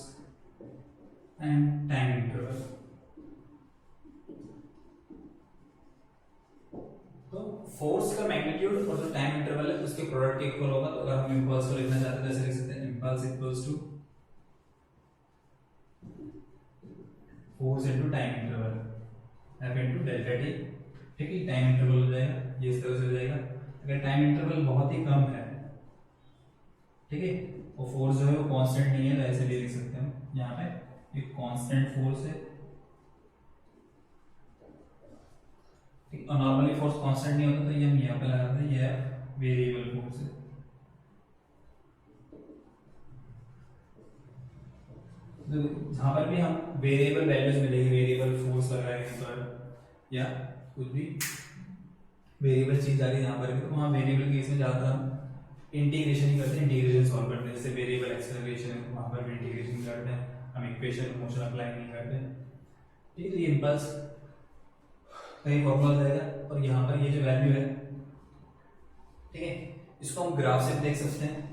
and time interval. तो force का magnitude और जो time interval है उसके product के equal होगा। तो अगर हम इंपल्स को लिखना चाहते हैं तो ऐसे लिख सकते हैं impulse equals to force into time interval F into delta T. ठीक है, टाइम इंटरवल हो जाएगा ये इस तरह से हो जाएगा। अगर टाइम इंटरवल बहुत ही कम है, ठीक है, और फोर्स जो है वो कांस्टेंट नहीं है, तो ऐसे भी लिख सकते हैं यहाँ पे एक कांस्टेंट फोर्स है। ठीक, और नॉर्मली फोर्स कांस्टेंट नहीं होता तो ये हम यहाँ पे लगाते हैं ये वेरिएबल फोर्स है। तो जहाँ पर भी हम वेरिएबल वैल्यूज मिलेगी, वेरिएबल फोर्स लगाएंगे पर या कुछ भी वेरिएबल चीज आ रही है यहाँ पर भी, तो वहाँ वेरिएबल केस में ज्यादातर हम इंटीग्रेशन ही करते हैं, इंटीग्रेशन सॉल्व करते हैं। जैसे वेरिएबल एक्सेलरेशन है वहाँ पर भी इंटीग्रेशन करते हैं, हम इक्वेशन मोशन अप्लाई नहीं करते। ठीक है, तो ये इम्पल्स कहीं फॉर्मूला जाएगा और यहाँ पर ये जो वैल्यू है, ठीक है, इसको हम ग्राफ से देख सकते हैं।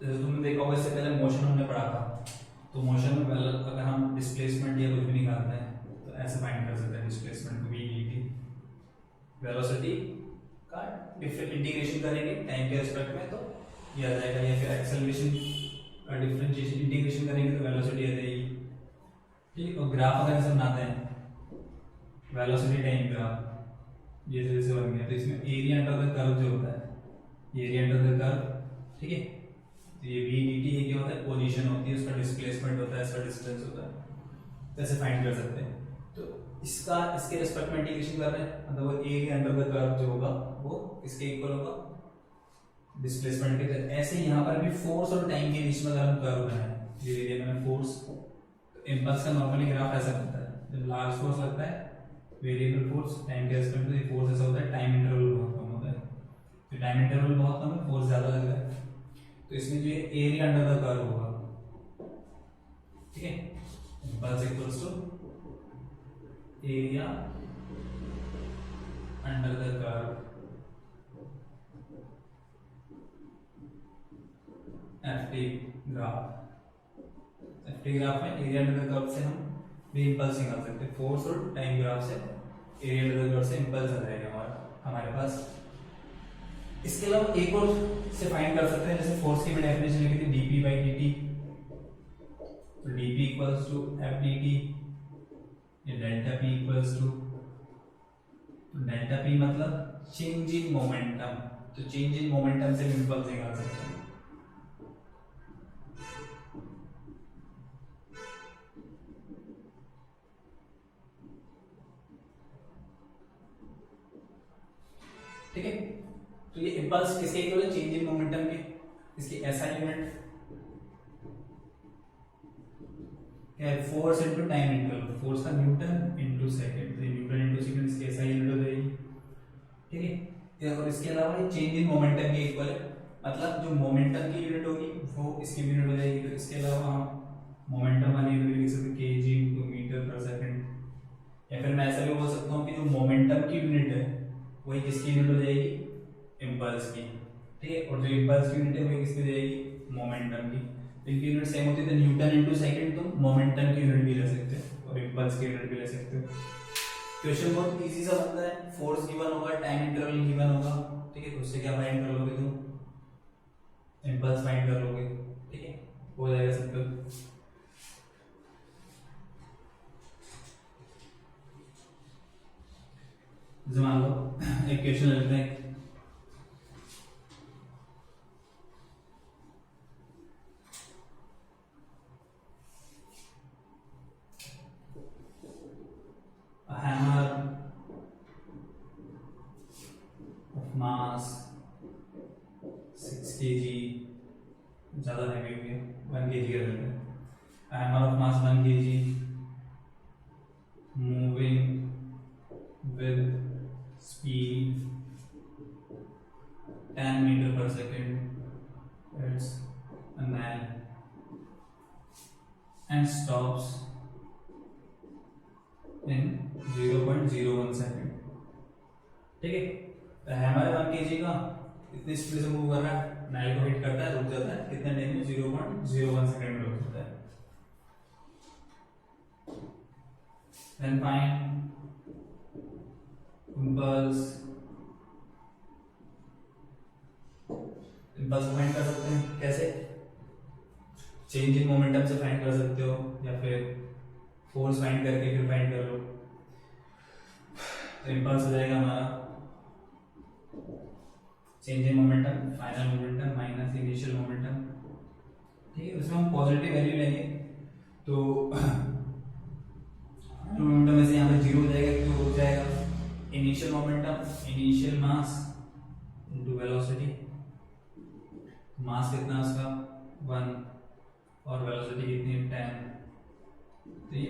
जैसे तुमने देखा होगा इससे पहले मोशन हमने पढ़ा था, तो मोशन में अगर हम डिस्प्लेसमेंट या कुछ भी निकालते हैं तो ऐसे फाइंड कर सकते हैं डिस्प्लेसमेंट को, v dt वेलोसिटी का डिफरेंट इंटीग्रेशन करेंगे टाइम के रिस्पेक्ट में तो ये आ जाएगा, या फिर एक्सेलरेशन का डिफरेंशिएशन इंटीग्रेशन करेंगे तो वेलोसिटी आ जाएगी। ठीक, और ग्राफ अगर ऐसे बनाते हैं वेलोसिटी टाइम ग्राफ ये जैसे बन गया, तो इसमें एरिया अंडर द कर्व जो होता है, एरिया अंडर द कर्व, ठीक है, तो ये v dt ये क्या होता है, पोजीशन होती है, उसका डिस्प्लेसमेंट होता है, इसका डिस्टेंस होता है, तो ऐसे फाइंड कर सकते हैं। तो इसका इसके रिस्पेक्ट में इंटीग्रेशन कर रहे हैं, मतलब वो एरिया अंडर द कर्व जो होगा वो इसके इक्वल होगा डिस्प्लेसमेंट के। तो ऐसे यहाँ पर भी फोर्स और टाइम के बीच में अगर हम कर्व बनाएं, ये एरिया में फोर्स, तो इम्पल्स का नॉर्मली ग्राफ ऐसा बनता है। जब लार्ज फोर्स लगता है वेरिएबल फोर्स टाइम के रिस्पेक्ट में, फोर्स ऐसा होता है, टाइम इंटरवल बहुत कम होता है, तो टाइम इंटरवल बहुत कम है, फोर्स ज्यादा लग रहा है, तो इसमें जो एरिया अंडर द कर्व होगा, ठीक है, impulse equals to area under the curve FT graph. FT graph में एरिया अंडर द कर्व से हम भी इम्पल्स निकाल सकते हैं, फोर्स और टाइम ग्राफ से एरिया अंडर द कर्व से इम्पल्स आ जाएगा हमारे पास। इसके अलावा एक और से फाइंड कर सकते हैं, जैसे फोर्स की मैंने डेफिनेशन लिखी थी dp by dt, तो dp equals to f dt, ये डेल्टा p इक्वल्स टू, तो डेल्टा p मतलब चेंज इन मोमेंटम, तो चेंज इन मोमेंटम से इम्पल्स निकाल सकते हैं। ठीक है, तो ये इम्पल्स किसके इक्वल है, चेंज इन मोमेंटम के। इसकी एसआई यूनिट क्या है, force into time interval, force का न्यूटन इनटू सेकंड, तो न्यूटन इनटू सेकंड इसकी एसआई यूनिट हो जाएगी। ठीक है, और इसके अलावा ये चेंज इन मोमेंटम के इक्वल है, मतलब जो मोमेंटम की यूनिट होगी वो इसकी यूनिट हो जाएगी। तो इसके अलावा हम मोमेंटम वाली यूनिट लिख सकते हैं केजी इनटू मीटर पर सेकंड, या फिर मैं ऐसा भी बोल सकता हूँ कि जो मोमेंटम की यूनिट है वही किसकी यूनिट हो जाएगी, इम्पल्स की। ठीक है, और जो इम्पल्स की यूनिट है वही किसकी हो जाएगी, मोमेंटम की। तो इनकी यूनिट सेम होती है, तो न्यूटन इनटू सेकंड तुम मोमेंटम की यूनिट भी ले सकते हो और इम्पल्स की यूनिट भी ले सकते हो। क्वेश्चन बहुत इजी सा बनता है, फोर्स गिवन होगा, टाइम इंटरवल गिवन होगा, ठीक है, तो उससे क्या फाइंड कर लोगे तुम, इम्पल्स फाइंड कर लोगे। ठीक है, हो जाएगा सिंपल। मान लो एक क्वेश्चन लेते हैं, hammer of mass 6 kg, ज्यादा mass 1 kg, moving with speed 10 meter per second, it's a man, and stops in 0.01 second. ठीक है, तो हमारे 1 kg का इतनी स्पीड से मूव कर रहा है, नाइल को हिट करता है, रुक जाता है, कितने टाइम में? 0.01 सेकेंड में रुक जाता है। Then find impulse फाइंड कर सकते हैं कैसे? चेंज इन मोमेंटम से फाइंड कर सकते हो, या फिर फोर्स फाइंड करके फिर फाइंड कर लो। तो इंपल्स हो जाएगा हमारा change in momentum, final momentum minus initial momentum. ठीक है, उसमें हम पॉजिटिव वैल्यू लेंगे तो मोमेंटम में से यहाँ पे 0 हो जाएगा, क्यों हो जाएगा? Initial momentum, initial mass into velocity. Mass कितना है उसका? 1, और वेलोसिटी कितनी है? 10। तो ये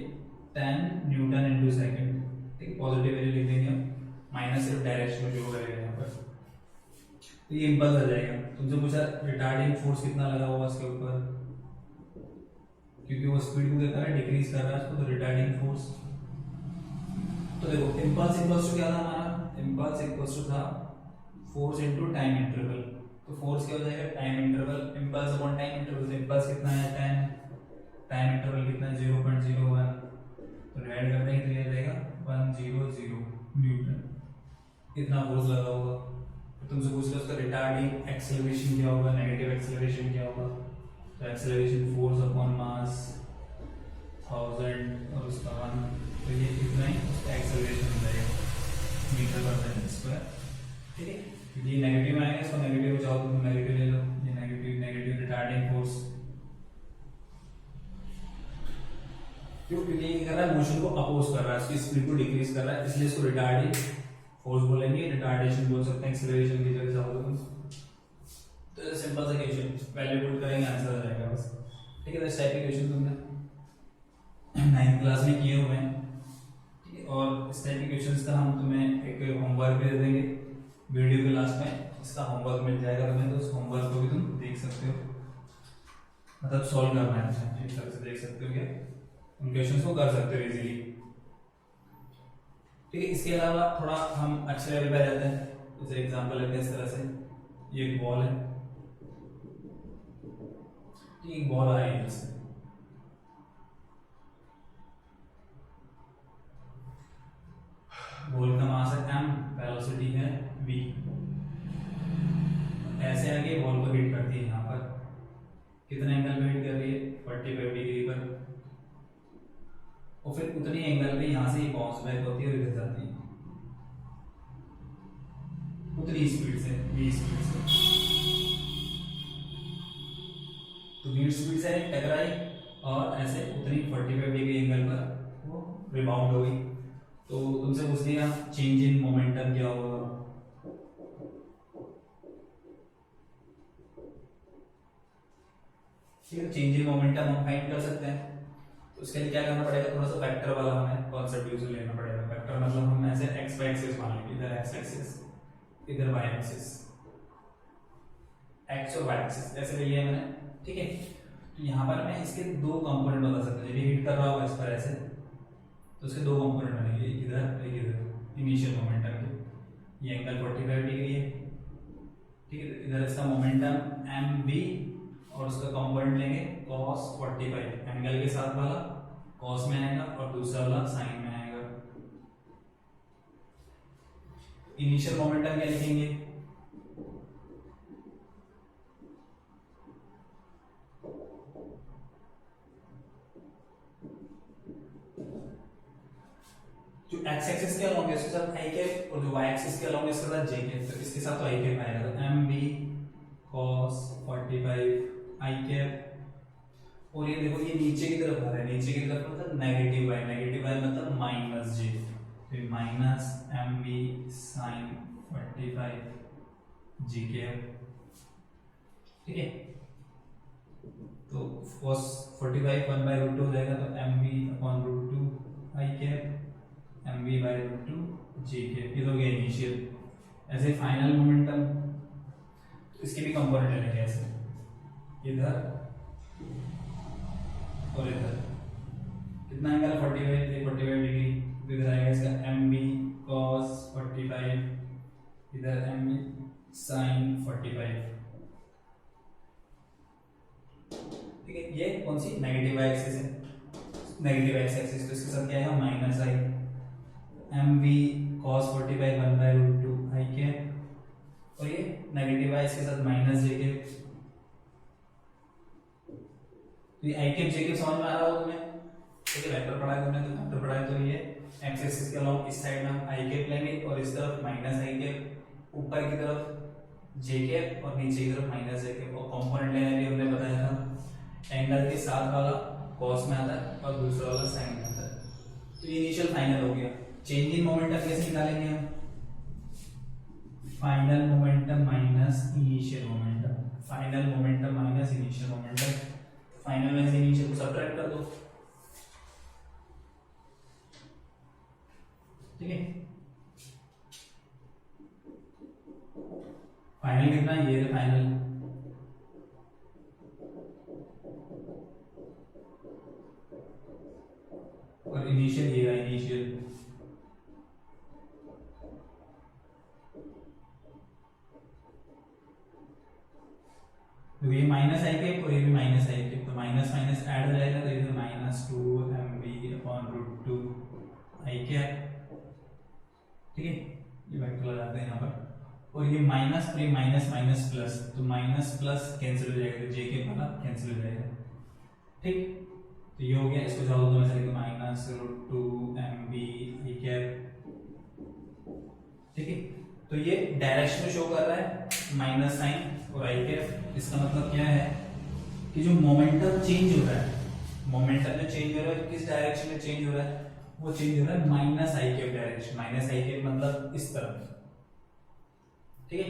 10 न्यूटन इनटू सेकंड। ठीक, पॉजिटिव वैल्यू लिख देंगे हम, माइनस सिर्फ डायरेक्शन में जो करेगा यहाँ पर। तो ये इंपल्स आ जाएगा। तुमसे पूछा रिटार्डिंग फोर्स कितना लगा हुआ उसके ऊपर, क्योंकि वो स्पीड को क्या कर रहा है? डिक्रीज कर रहा है उसको, तो रिटार्डिंग फोर्स। तो देखो इंपल्स इक्वल्स टू क्या था हमारा? इंपल्स इक्वल्स टू था फोर्स इनटू टाइम इंटरवल। तो फोर्स क्या हो जाएगा? Time interval, impulse upon time interval. तो इंपल्स कितना है? 10, टाइम इंटरवल कितना है? 0.01। तो डिवाइड कर देंगे तो ये आ जाएगा 100 न्यूटन। इतना फोर्स लगा होगा। तो तुमसे पूछ लो उसका रिटार्डिंग एक्सेलरेशन क्या होगा, नेगेटिव एक्सेलरेशन क्या होगा? तो एक्सेलरेशन फोर्स अपॉन मास 1000 और उसका 1, तो ये कितना है? उसका एक्सेलरेशन हो जाएगा मीटर पर सेकंड स्क्वायर। ठीक है, ये नेगेटिव आएगा, इसको नेगेटिव चाहो तो तुम नेगेटिव ले लो। ये नेगेटिव रिटार्डिंग फोर्स, क्योंकि ये कर रहा है मोशन को अपोज कर रहा है, इसकी स्पीड को डिक्रीज कर रहा है, इसलिए इसको रिटार्डिंग फोर्स बोलेंगे, रिटार्डेशन बोल सकते हैं एक्सेलरेशन की जगह चाहो तो। तो सिंपल सा क्वेश्चन, वैल्यू पुट करेंगे, आंसर आ जाएगा बस। ठीक है, तो इस टाइप के क्वेश्चन तुमने 9th क्लास में किए हुए हैं। ठीक है, और इस टाइप के क्वेश्चंस का हम तुम्हें एक होमवर्क भी दे देंगे वीडियो के लास्ट में, इसका होमवर्क मिल जाएगा तुम्हें, तो उस होमवर्क को भी तुम देख सकते हो, मतलब सॉल्व करना है, इस तरह से देख सकते हो, क्या उन क्वेश्चंस को कर सकते हो इजीली। ठीक है, इसके अलावा थोड़ा हम अच्छे लेवल पे रहते हैं, जैसे एग्जांपल लेते हैं इस तरह से, ये एक बॉल है, एक बॉल आ रही है इससे, बॉल का मास है m, वेलोसिटी है v, ऐसे आगे बॉल को हिट करती है यहाँ पर, कितने एंगल पे हिट कर रही है? 45 डिग्री पर, और फिर उतनी एंगल पे यहाँ से ये बाउंस बैक होती है और इधर जाती है उतनी स्पीड से, v स्पीड से। तो v स्पीड से टकराई और ऐसे उतनी 45 डिग्री एंगल पर वो रिबाउंड हो गई। तो तुमसे पूछ लिया चेंज इन मोमेंटम क्या होगा? ठीक है, चेंज इन मोमेंटम हम फाइंड कर सकते हैं। तो उसके लिए क्या करना पड़ेगा? थोड़ा सा वेक्टर वाला हमें कॉन्सेप्ट यूज लेना पड़ेगा। वेक्टर मतलब हम ऐसे एक्स वाई एक्सिस मान लेंगे, इधर एक्स एक्सिस, इधर वाई एक्सिस, एक्स और वाई एक्सिस ऐसे ले लिया मैंने। ठीक है, तो यहाँ पर मैं इसके दो कंपोनेंट बता सकता हूँ, यदि हिट कर रहा होगा इस पर ऐसे, तो उसके दो कंपोनेंट बनेंगे, एक इधर एक इधर, इनिशियल मोमेंटम के। ये एंगल 45 डिग्री है। ठीक है, इधर इसका मोमेंटम एम बी और उसका कंपोनेंट लेंगे cos 45, एंगल के साथ वाला cos में आएगा और दूसरा वाला sin में आएगा। इनिशियल मोमेंटम क्या लिखेंगे? जो x एक्सिस के अलोंग है इसके साथ i कैप, और जो y एक्सिस के अलोंग है इसके साथ j कैप, तो इसके साथ तो i कैप आएगा, तो mb cos 45 i कैप। और ये देखो ये नीचे की तरफ आ रहा है, नीचे की तरफ मतलब नेगेटिव y मतलब माइनस j, तो minus mb sin 45 j cap. ठीक है, तो cos 45 1/√2 हो जाएगा, तो mv/√2 आई कैप mv/√2 जी कैप, ये तो हो गया इनिशियल। ऐसे फाइनल मोमेंटम, तो इसके भी कंपोनेंट ले लेंगे ऐसे, इधर और इधर कितना एंगल 45 डिग्री, तो इधर आएगा इसका mv cos 45, इधर mv sin 45। ठीक है, ये कौन सी नेगेटिव एक्सिस है, नेगेटिव एक्स एक्सिस, तो इसके साथ क्या आएगा माइनस आई mv cos 45 1/√2 आई कैप, और ये नेगेटिव आई इसके साथ माइनस जे कैप। तो ये आई कैप जे कैप समझ में आ रहा होगा तुम्हें? ठीक है, वेक्टर पढ़ा है तुमने, तो वेक्टर पढ़ा है, तो ये एक्स एक्सिस के अलोंग इस साइड में हम आई कैप लेंगे और इस तरफ माइनस आई कैप, ऊपर की तरफ जे कैप और नीचे की तरफ माइनस जे कैप। और कंपोनेंट लेने भी हमने बताया था, एंगल के साथ वाला कॉस में आता है और दूसरा वाला साइन में आता है। तो ये इनिशियल फाइनल हो गया। चेंज इन मोमेंटम कैसे निकालेंगे हम? Final momentum minus initial momentum, final momentum minus initial momentum. Final में से इनिशियल को सब्ट्रैक्ट कर दो, ठीक है। फाइनल कितना, ये फाइनल, और इनिशियल ये है इनिशियल। तो ये माइनस आई कैप और ये भी माइनस आई कैप, तो माइनस माइनस ऐड हो जाएगा, तो ये -2 mv/√2 आई कैप। ठीक है, ये वेक्टर लगाते हैं यहाँ पर, और ये माइनस और ये माइनस माइनस प्लस, तो माइनस प्लस कैंसिल हो जाएगा, तो जे के वाला कैंसिल हो जाएगा। ठीक, तो ये हो गया। इसको सॉल्व करने से -√2 mv आई कैप। ठीक है, तो ये डायरेक्शन शो कर रहा है माइनस साइन और आई कैप। इसका मतलब क्या है कि जो मोमेंटम चेंज हो रहा है, मोमेंटम जो चेंज हो रहा है किस डायरेक्शन में चेंज हो रहा है, वो चेंज हो रहा है माइनस आई कैप डायरेक्शन। माइनस आई कैप मतलब इस तरफ, ठीक है,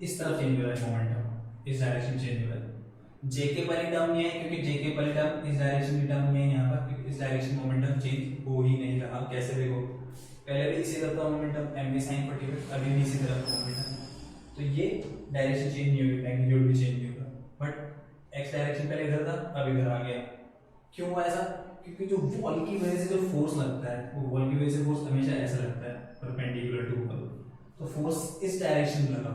इस तरफ चेंज हो रहा है मोमेंटम, इस डायरेक्शन चेंज हो रहा है। जे के वाली टर्म नहीं है, क्योंकि जे के वाली टर्म इस डायरेक्शन की टर्म नहीं है यहाँ पर, क्योंकि इस डायरेक्शन मोमेंटम चेंज हो ही नहीं रहा। कैसे देखो, पहले भी इसी तरफ था मोमेंटम mv sin 45, अभी भी इसी तरफ मोमेंटम, तो ये डायरेक्शन चेंज नहीं होगी, मैग्नीट्यूड भी चेंज नहीं होगा। बट एक्स डायरेक्शन पहले इधर था, अब इधर आ गया। क्यों हुआ ऐसा? क्योंकि जो वॉल की वजह से जो फोर्स लगता है, वो वॉल की वजह से फोर्स हमेशा ऐसा लगता है परपेंडिकुलर टू वॉल, तो फोर्स इस डायरेक्शन में लगा,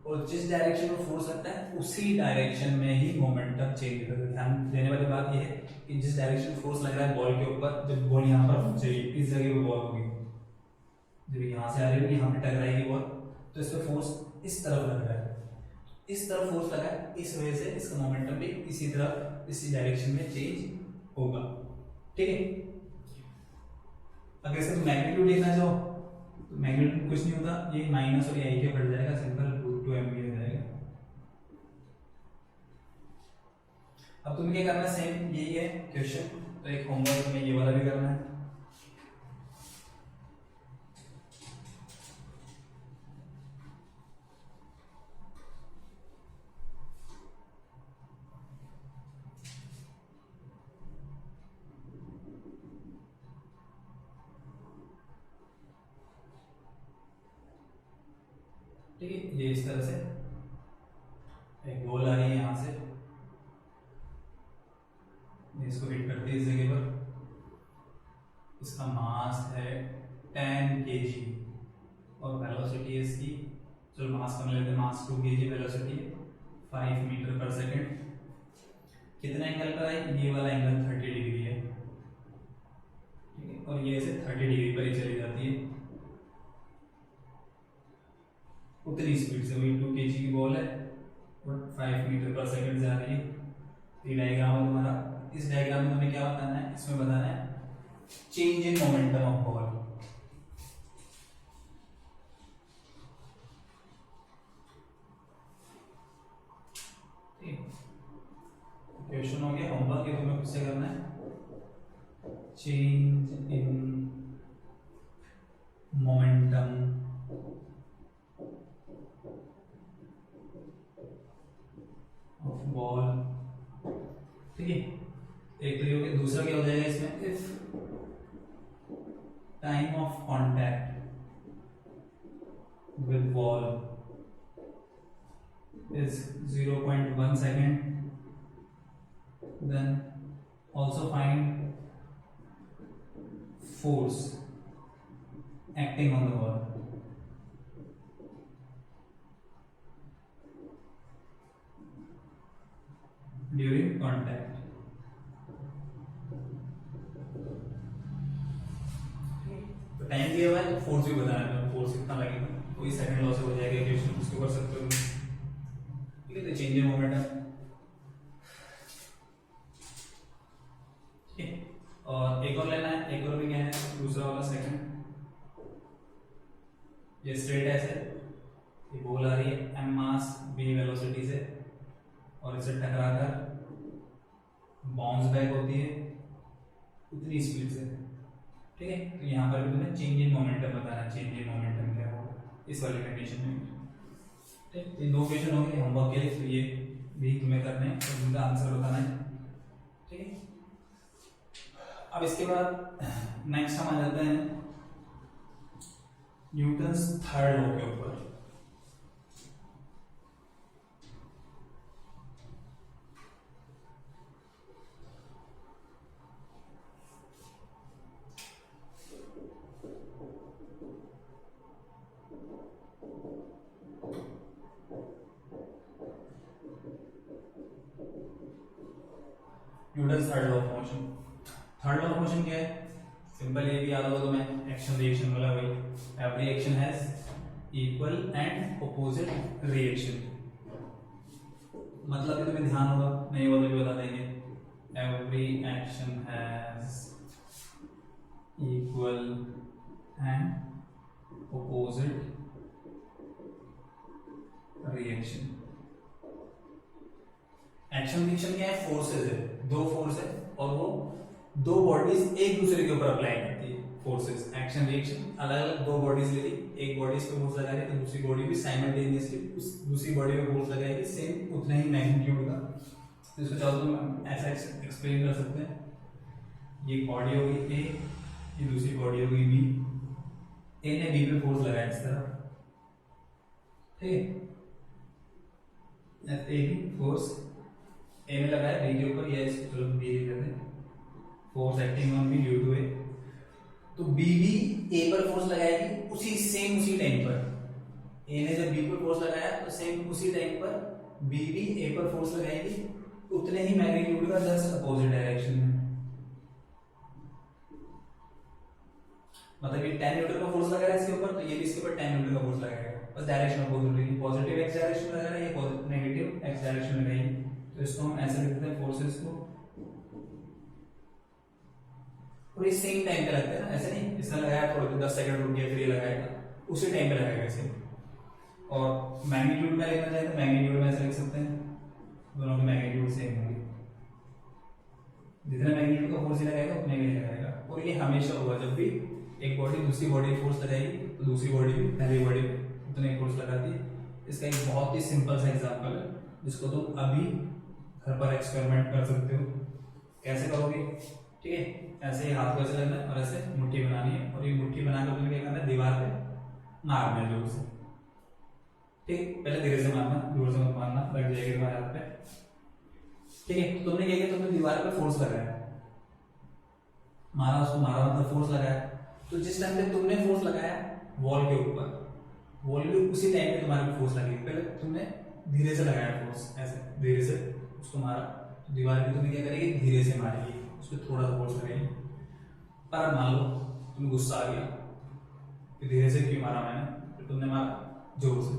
और जिस डायरेक्शन में फोर्स लगता है उसी डायरेक्शन में ही मोमेंटम चेंज होता है। ध्यान देने वाली बात यह है कि जिस डायरेक्शन में फोर्स लग रहा है बॉल के ऊपर, जब बॉल यहाँ पर पहुंचेगी इस जगह पे बॉल होगी, जब यहाँ से आ रही होगी यहाँ पे टकराएगी बॉल, तो इस पे फोर्स इस तरफ लग रहा है, इस तरफ फोर्स लगा है, इस वजह से इसका मोमेंटम भी इसी तरफ इसी डायरेक्शन में चेंज होगा। ठीक है, अगर इसका मैग्नीट्यूड देखना चाहो तो मैग्नीट्यूड कुछ नहीं होता, ये माइनस और ये आई के बढ़ जाएगा, सिंपल √2 mv हो जाएगा। अब तुम्हें क्या करना है, सेम यही है क्वेश्चन, तो एक होमवर्क में ये वाला भी करना है। ठीक है, ये इस तरह से एक बॉल आ रही है यहाँ से, इसको हिट करती है इस जगह पर, इसका मास है 10 kg और वेलोसिटी है इसकी, चलो मास कम लेते हैं, मास 2 kg, वेलोसिटी 5 मीटर पर सेकंड। कितना एंगल पर है? ये वाला एंगल 30 डिग्री है, ठीक है, और ये ऐसे 30 डिग्री पर ही चली जाती है उतनी स्पीड से। वही 2 kg की बॉल है और 5 मीटर पर सेकंड से आ रही है। ये डायग्राम है तुम्हारा, इस डायग्राम में हमें क्या बताना है, इसमें बताना है change in momentum of ball. Question हो गया, होमवर्क ये तुम्हें खुद से करना है, change in momentum of ball. if time of contact with wall is 0.1 second, then also find force acting on the wall. During contact. तो टाइम दिया हुआ है तो फोर्स भी बताना है, फोर्स कितना लगेगा, कोई सेकंड लॉ से हो जाएगा इक्वेशन, उसको कर सकते हो। ठीक है, तो चेंज इन मोमेंटम। ठीक है, और एक और लेना है, एक और भी क्या है, दूसरा वाला सेकंड। ये स्ट्रेट ऐसे ये बॉल आ रही है m मास v वेलोसिटी से और इसे टकराकर बाउंस बैक होती है उतनी स्पीड से। ठीक है, तो यहाँ पर भी तुम्हें चेंज इन मोमेंटम बताना है, चेंज इन मोमेंटम क्या होगा इस वाली कंडीशन में। ठीक, ये दो क्वेश्चन हो गए होमवर्क के लिए, तो ये भी तुम्हें करने हैं और उनका आंसर बताना है। ठीक है, अब इसके बाद नेक्स्ट हम आ जाते हैं न्यूटन्स थर्ड लॉ के ऊपर। Newton's third law of motion. Third law of motion क्या है, सिंपल, ये भी याद होगा तुम्हें, एक्शन रिएक्शन वाला वही, every action has equal and opposite reaction. मतलब कि तुम्हें ध्यान होगा, नहीं वो तो भी बता देंगे, every action has equal and opposite reaction. Action reaction क्या है, फोर्सेस है, दो फोर्स है और वो दो बॉडीज एक दूसरे के ऊपर अप्लाई करती है फोर्सेस। एक्शन रिएक्शन अलग अलग दो बॉडीज ले ली, एक बॉडी पे फोर्स लगा रही तो दूसरी बॉडी भी साइमल्टेनियसली उस दूसरी बॉडी पे फोर्स लगाएगी सेम उतना ही मैग्नीट्यूड का। तो इसको चाहो तो ऐसा एक्सप्लेन कर सकते हैं, ये बॉडी होगी ए, ये दूसरी बॉडी होगी बी, ए ने बी पे फोर्स लगाया इस तरह, ठीक है, ए फोर्स ए में लगाया बी के ऊपर, या इसको चलो बी लिख देते हैं, force acting on B due to A, तो बी भी ए पर फोर्स लगाएगी उसी सेम उसी टाइम पर। ए ने जब बी पर फोर्स लगाया तो सेम उसी टाइम पर बी भी ए पर फोर्स लगाएगी उतने ही मैग्नीट्यूड का, जस्ट अपोजिट डायरेक्शन में। मतलब ये 10 न्यूटन का फोर्स लगा रहा है इसके ऊपर, तो ये भी इसके ऊपर 10 न्यूटन का फोर्स लगाएगा, बस डायरेक्शन अपोजिट रहेगी, पॉजिटिव एक्स डायरेक्शन में लगा रहा है, ये नेगेटिव एक्स डायरेक्शन में रहेगी। तो इसको हम ऐसे लिखते हैं फोर्सेस को, और ये सेम टाइम पे लगते हैं ना, ऐसे नहीं इसने लगाया थोड़ा 10 सेकंड रुक गया फिर ये लगाएगा, उसी टाइम पे लगाएगा इसे। और मैग्नीट्यूड में लिखना चाहे तो मैग्नीट्यूड में ऐसे लिख सकते हैं, दोनों के मैग्नीट्यूड सेम होंगे, जितना मैग्नीट्यूड का फोर्स लगाएगा उतने ही लगाएगा। और ये हमेशा होगा, जब भी एक बॉडी दूसरी बॉडी फोर्स लगाएगी तो दूसरी बॉडी भी पहली बॉडी पे उतने ही फोर्स लगाती है। इसका एक बहुत ही सिंपल सा एग्जांपल है जिसको तुम अभी घर पर एक्सपेरिमेंट कर सकते हो। कैसे करोगे, ठीक है, ऐसे ही हाथ को ऐसे लगना है और ऐसे मुट्ठी बनानी है, और ये मुट्ठी बनाकर तुम्हें क्या करना है, दीवार पे मारना है जोर से। ठीक, पहले धीरे से मारना, जोर से मत मारना, लग जाएगी तुम्हारे हाथ पे। ठीक है, तो तुमने क्या किया, तुमने दीवार पे फोर्स लगाया, मारा, उसको मारा मतलब फोर्स लगाया। तो जिस टाइम पे तुमने फोर्स लगाया वॉल के ऊपर, वॉल भी उसी टाइम पे तुम्हारे पे फोर्स लगेगी। पहले तुमने धीरे से लगाया फोर्स, ऐसे धीरे से उसको मारा, तो दीवार भी तुम्हें क्या करेगी, धीरे से मारेगी, उसको थोड़ा सा फोर्स लगेगी। पर मान लो तुम्हें गुस्सा आ गया कि धीरे से क्यों मारा मैंने, तो तुमने मारा जोर से,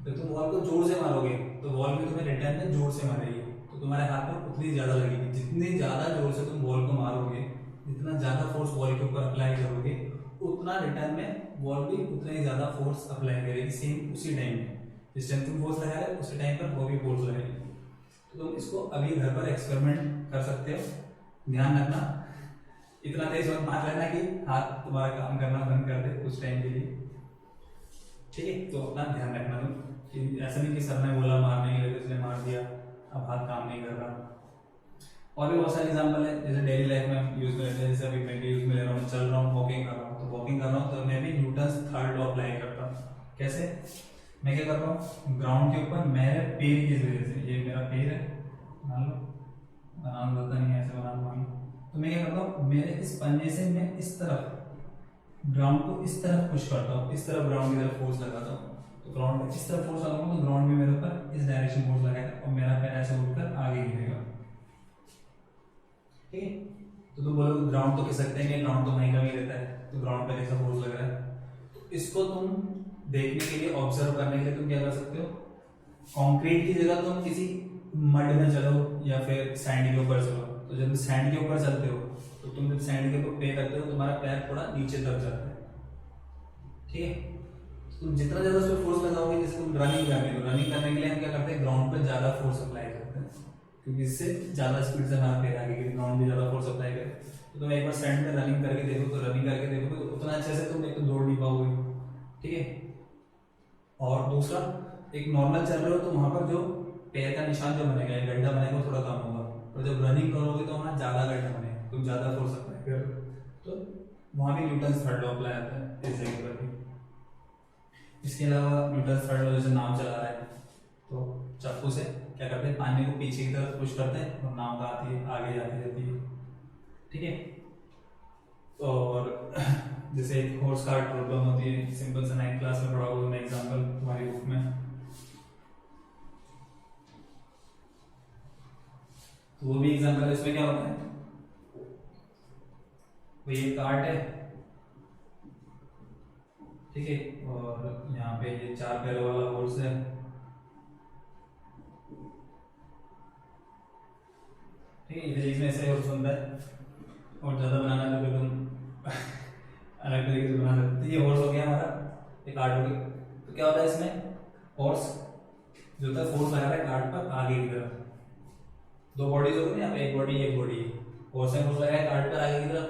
तो तुम वॉल को जोर से मारोगे तो वॉल भी तुम्हें रिटर्न में जोर से मारेगी, तो तुम्हारे हाथ में उतनी ज्यादा लगेगी। जितनी ज्यादा जोर से तुम वॉल को मारोगे, जितना ज्यादा फोर्स वॉल के ऊपर अप्लाई करोगे, उतना रिटर्न में वॉल भी उतना ही ज्यादा फोर्स अप्लाई करेगी सेम उसी टाइम पे। जिस टाइम तुम फोर्स लगा रहे उसी टाइम पर वो भी फोर्स लगेगी। तो तुम इसको अभी घर पर एक्सपेरिमेंट कर सकते हो। ध्यान रखना, इतना तेज मत मार लेना कि हाथ तुम्हारा काम करना बंद कर दे उस टाइम के लिए। ठीक है, तो अपना ध्यान रखना तुम, कि ऐसा नहीं कि सर ने बोला मारने के लिए इसने मार दिया, अब हाथ काम नहीं कर रहा। और भी बहुत सारे एग्जांपल है, जैसे डेली लाइफ में हम यूज में लेते हैं, जैसे अभी मैं भी यूज में ले रहा हूँ, चल रहा हूँ, वॉकिंग कर रहा हूँ, तो वॉकिंग कर रहा हूँ तो मैं भी न्यूटन्स थर्ड लॉ अप्लाई करता हूँ। कैसे? मैं क्या कर रहा हूँ, ग्राउंड के ऊपर मेरे पैर की वजह से, ये मेरा पैर है मान लो, बनाना होता नहीं है, ऐसे बनाना मान लो, तो मैं क्या करता हूँ, मेरे इस पन्ने से मैं इस तरफ ग्राउंड को इस तरफ पुश करता हूँ, इस तरफ ग्राउंड की तरफ फोर्स लगाता हूँ, तो ग्राउंड में इस तरफ फोर्स लगाऊंगा तो ग्राउंड में मेरे ऊपर इस डायरेक्शन फोर्स लगाएगा और मेरा पैर ऐसे उठकर आगे गिरेगा। ठीक है, तो तुम बोलोगे ग्राउंड तो खिसकते हैं, ग्राउंड तो वहीं का भी रहता है, तो ग्राउंड पे कैसा फोर्स लग रहा है, तो इसको तुम देखने के लिए, ऑब्जर्व करने के लिए तुम क्या कर सकते हो, कंक्रीट की जगह तुम किसी मड में चलो या फिर सैंड के ऊपर चलो, तो जब सैंड के ऊपर चलते हो तो तुम जब सैंड के ऊपर पैर रखते हो तुम्हारा पैर थोड़ा नीचे दब जाता है। ठीक है, तो तुम जितना ज्यादा उस पर फोर्स लगाओगे, जैसे तुम रनिंग कर रहे हो, रनिंग करने के लिए हम क्या करते हैं, ग्राउंड पर ज्यादा फोर्स अप्लाई करते हैं, क्योंकि इससे ज्यादा स्पीड से हमारा पैर आगे, ग्राउंड भी ज्यादा फोर्स अप्लाई करे। तो तुम एक बार सैंड में रनिंग करके देखो, तो रनिंग करके देखोगे तो उतना अच्छे से तुम एक तो दौड़ नहीं पाओगे। ठीक है, और दूसरा, एक नॉर्मल चल रहे हो तो वहां पर जो पैर का निशान जो बनेगा, गड्ढा बनेगा, वो थोड़ा कम होगा, और जब रनिंग करोगे तो वहां ज्यादा गड्ढा बनेगा, तुम ज्यादा फोर्स अप्लाई करोगे, तो वहां भी न्यूटन्स थर्ड लॉ अप्लाई आता है इस जगह पर भी। इसके अलावा न्यूटन्स थर्ड लॉ, जैसे नाव चला रहा है तो चाकू से क्या करते हैं, पानी को पीछे की तरफ पुश करते हैं और नाव का आती है, आगे जाती रहती है। ठीक है, और जैसे एक हॉर्स कार्ट प्रॉब्लम होती है, सिंपल से 9th क्लास में पढ़ा होगा तुमने एग्जांपल तुम्हारी बुक में, तो वो भी एग्जांपल है। इसमें क्या होता है, वो ये कार्ट है, ठीक है, और यहाँ पे ये 4 पैरों वाला हॉर्स है, ठीक है, इस में ऐसे हॉर्स बनता है, और ज्यादा बनाना है तो फिर तुम अलग तरीके से बना सकते। तो ये हॉर्स हो गया हमारा, ये कार्ड हो गया। तो क्या होता है इसमें, हॉर्स जो होता है फोर्स लगा रहा है कार्ड पर आगे की तरफ, दो बॉडीज हो गई यहाँ पे, एक बॉडी एक बॉडी, हॉर्स में फोर्स लगाया कार्ड पर आगे की तरफ,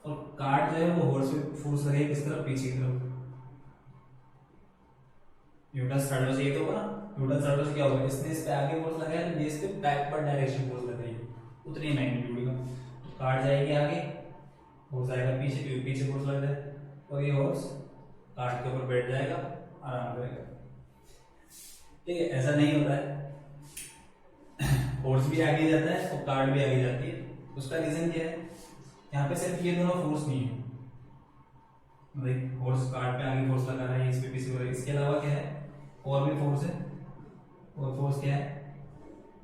और कार्ड जो है वो हॉर्स में फोर्स लगाए किस तरफ, पीछे की तरफ। न्यूटन्स थर्ड लॉ से ये तो होगा ना, न्यूटन्स थर्ड लॉ से क्या होगा, इसने इस पे आगे फोर्स लगाया, ये इस पे बैकवर्ड डायरेक्शन फोर्स लगाई, उतनी मैग्नीट्यूड का, तो कार्ड जाएगी आगे, हॉर्स आएगा पीछे, पीछे फोर्स लग जाए, और ये हॉर्स कार्ड के ऊपर बैठ जाएगा, आराम करेगा। ठीक है, ऐसा नहीं होता है, हॉर्स भी आगे जाता है और कार्ड भी आगे जाती है। उसका रीजन क्या है, यहाँ पे सिर्फ ये दोनों फोर्स नहीं है, मतलब हॉर्स कार्ड पे आगे फोर्स लगा रहा है, इस पे पीछे हो रहा है, इसके अलावा क्या है, और भी फोर्स है। और फोर्स क्या है,